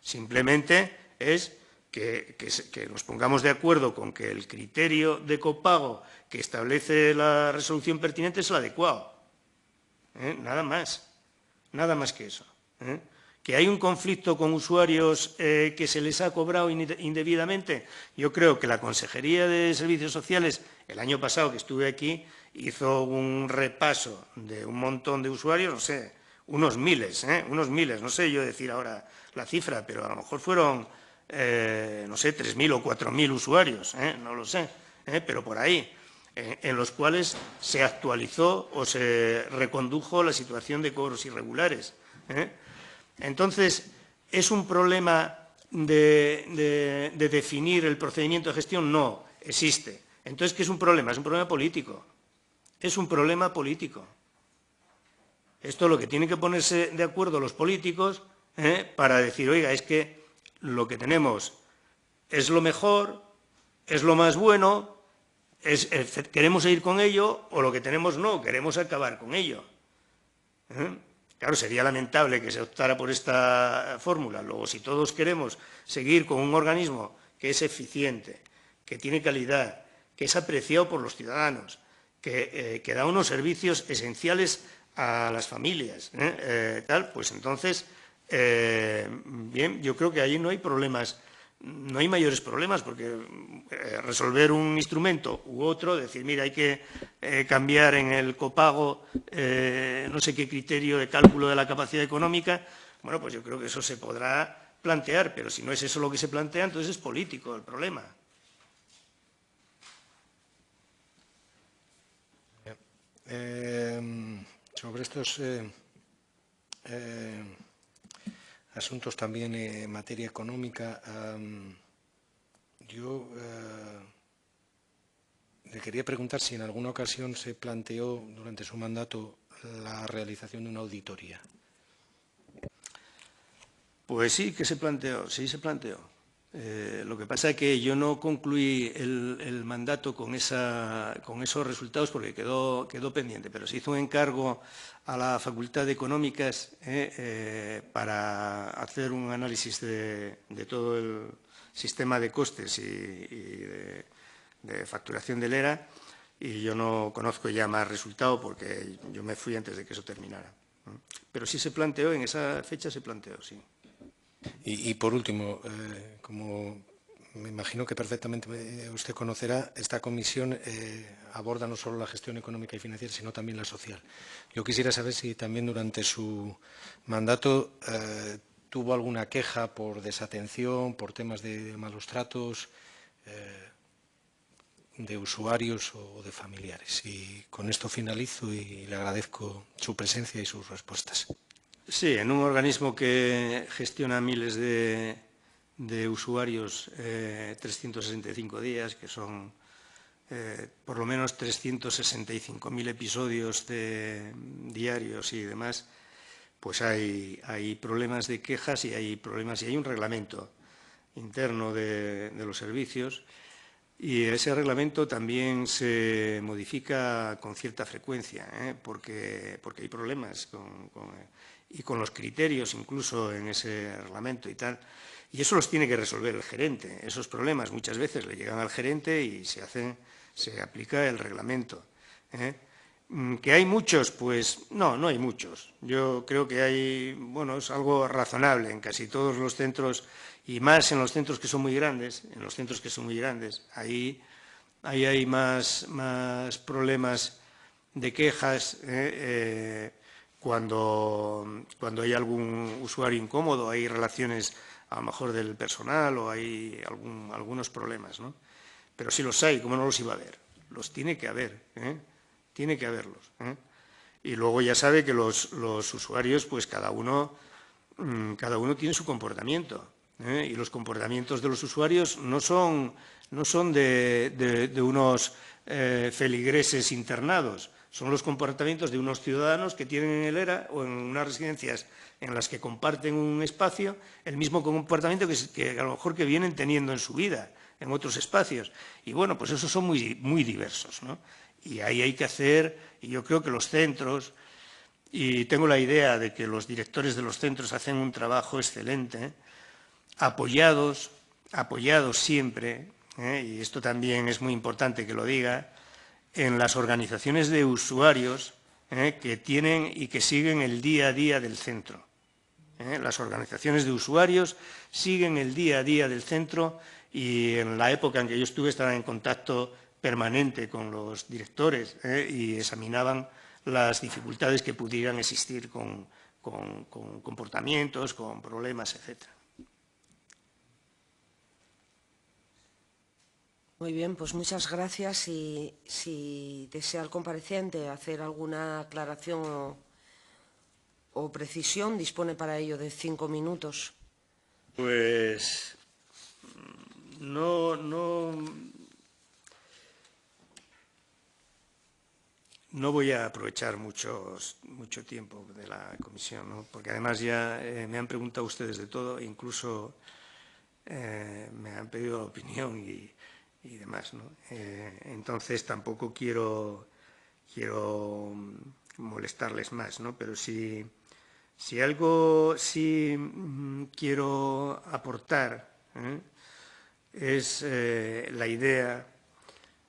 Simplemente es que nos pongamos de acuerdo con que el criterio de copago que establece la resolución pertinente es el adecuado. Nada más que eso. ¿Que hay un conflicto con usuarios que se les ha cobrado indebidamente? Yo creo que la Consejería de Servicios Sociales, el año pasado que estuve aquí, hizo un repaso de un montón de usuarios, no sé, unos miles, no sé yo decir ahora la cifra, pero a lo mejor fueron, no sé, 3.000 o 4.000 usuarios, no lo sé, pero por ahí, en los cuales se actualizó o se recondujo la situación de cobros irregulares. Entonces, ¿es un problema de definir el procedimiento de gestión? No, existe. Entonces, ¿qué es un problema? Es un problema político. Esto es lo que tienen que ponerse de acuerdo los políticos para decir, oiga, es que lo que tenemos es lo mejor, es lo más bueno, queremos seguir con ello, o lo que tenemos no, queremos acabar con ello. Claro, sería lamentable que se optara por esta fórmula. Luego, si todos queremos seguir con un organismo que es eficiente, que tiene calidad, que es apreciado por los ciudadanos, que da unos servicios esenciales a las familias, pues entonces, bien, yo creo que allí no hay problemas, no hay mayores problemas, porque resolver un instrumento u otro, decir, mira, hay que cambiar en el copago no sé qué criterio de cálculo de la capacidad económica, bueno, pues yo creo que eso se podrá plantear, pero si no es eso lo que se plantea, entonces es político el problema. Sobre estos asuntos también en materia económica, yo le quería preguntar si en alguna ocasión se planteó durante su mandato la realización de una auditoría. Pues sí que se planteó, sí se planteó. Lo que pasa es que yo no concluí el mandato con esos resultados porque quedó pendiente, pero se hizo un encargo a la Facultad de Económicas para hacer un análisis de todo el sistema de costes y de facturación del ERA, y yo no conozco ya más resultado porque yo me fui antes de que eso terminara. Pero sí se planteó, en esa fecha se planteó, sí. Y por último, como me imagino que perfectamente usted conocerá, esta comisión aborda no solo la gestión económica y financiera, sino también la social. Yo quisiera saber si también durante su mandato tuvo alguna queja por desatención, por temas de malos tratos. de usuarios o de familiares. Y con esto finalizo y le agradezco su presencia y sus respuestas. Sí, en un organismo que gestiona miles de usuarios 365 días, que son por lo menos 365.000 episodios diarios y demás, pues hay problemas de quejas y hay problemas, y hay un reglamento interno de los servicios, y ese reglamento también se modifica con cierta frecuencia, porque hay problemas y con los criterios incluso en ese reglamento y tal. Y eso los tiene que resolver el gerente. Esos problemas muchas veces le llegan al gerente y se aplica el reglamento. ¿Que hay muchos? Pues no hay muchos. Yo creo que hay, bueno, es algo razonable en casi todos los centros, y más en los centros que son muy grandes. En los centros que son muy grandes, ahí hay más problemas de quejas. Cuando hay algún usuario incómodo, hay relaciones a lo mejor del personal o hay algunos problemas, ¿no? Pero si los hay, ¿cómo no los iba a haber? Los tiene que haber, tiene que haberlos. Y luego ya sabe que los usuarios, pues cada uno tiene su comportamiento, y los comportamientos de los usuarios no son de unos feligreses internados, son los comportamientos de unos ciudadanos que tienen en el ERA o en unas residencias en las que comparten un espacio el mismo comportamiento que a lo mejor que vienen teniendo en su vida, en otros espacios. Y bueno, pues esos son muy diversos, ¿no? Y ahí hay que hacer, y yo creo que los centros, y tengo la idea de que los directores de los centros hacen un trabajo excelente, apoyados siempre, y esto también es muy importante que lo diga, en las organizaciones de usuarios que tienen y que siguen el día a día del centro. Las organizaciones de usuarios siguen el día a día del centro, y en la época en que yo estuve estaban en contacto permanente con los directores y examinaban las dificultades que pudieran existir con comportamientos, con problemas, etcétera. Muy bien, pues muchas gracias. Y si desea el compareciente hacer alguna aclaración o precisión, dispone para ello de 5 minutos. Pues no voy a aprovechar mucho tiempo de la comisión, ¿no? Porque además ya me han preguntado ustedes de todo, e incluso me han pedido la opinión y demás, ¿no? Entonces tampoco quiero molestarles más, ¿no? Pero si algo sí quiero aportar es la idea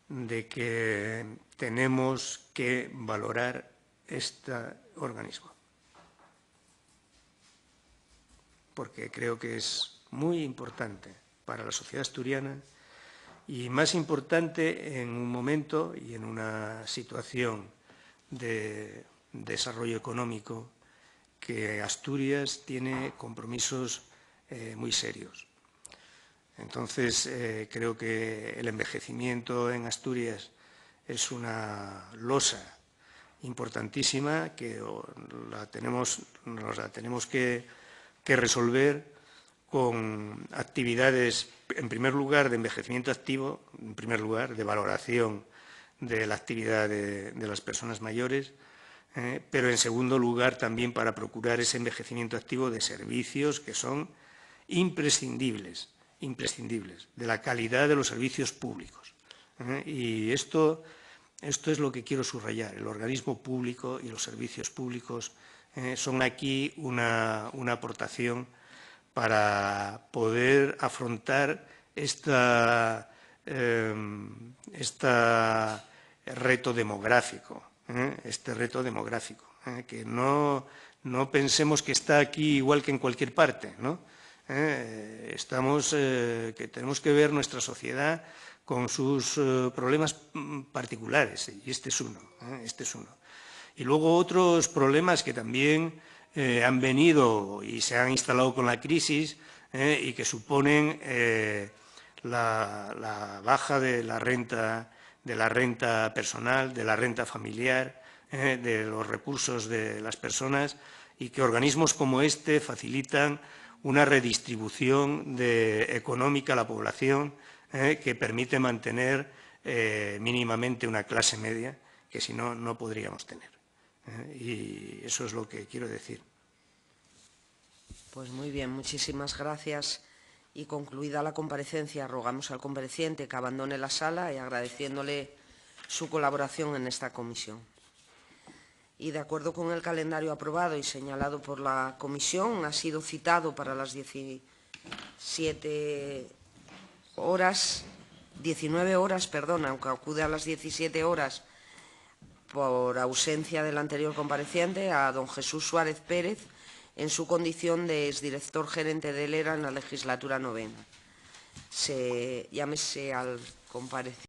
de que tenemos que valorar este organismo, porque creo que es muy importante para la sociedad asturiana, y más importante en un momento y en una situación de desarrollo económico que Asturias tiene compromisos muy serios. Entonces, creo que el envejecimiento en Asturias es una losa importantísima que nos la tenemos que resolver con actividades, en primer lugar, de envejecimiento activo, en primer lugar, de valoración de la actividad de las personas mayores, pero en segundo lugar también para procurar ese envejecimiento activo de servicios que son imprescindibles, de la calidad de los servicios públicos. Y esto es lo que quiero subrayar. El organismo público y los servicios públicos son aquí una aportación para poder afrontar este reto demográfico, que no pensemos que está aquí igual que en cualquier parte, ¿no? Que tenemos que ver nuestra sociedad con sus problemas particulares, y este es uno. Y luego otros problemas que también han venido y se han instalado con la crisis y que suponen la baja de la renta de la renta personal, de la renta familiar, de los recursos de las personas, y que organismos como este facilitan una redistribución económica a la población que permite mantener mínimamente una clase media que si no, no podríamos tener. Y eso es lo que quiero decir. Pues muy bien, muchísimas gracias. Y concluida la comparecencia, rogamos al compareciente que abandone la sala y agradeciéndole su colaboración en esta comisión. Y de acuerdo con el calendario aprobado y señalado por la comisión, ha sido citado para las 19 horas, aunque acude a las 17 horas por ausencia del anterior compareciente, a don Jesús Suárez Pérez, en su condición de exdirector gerente del ERA en la legislatura 9ª. Llámese al compareciente.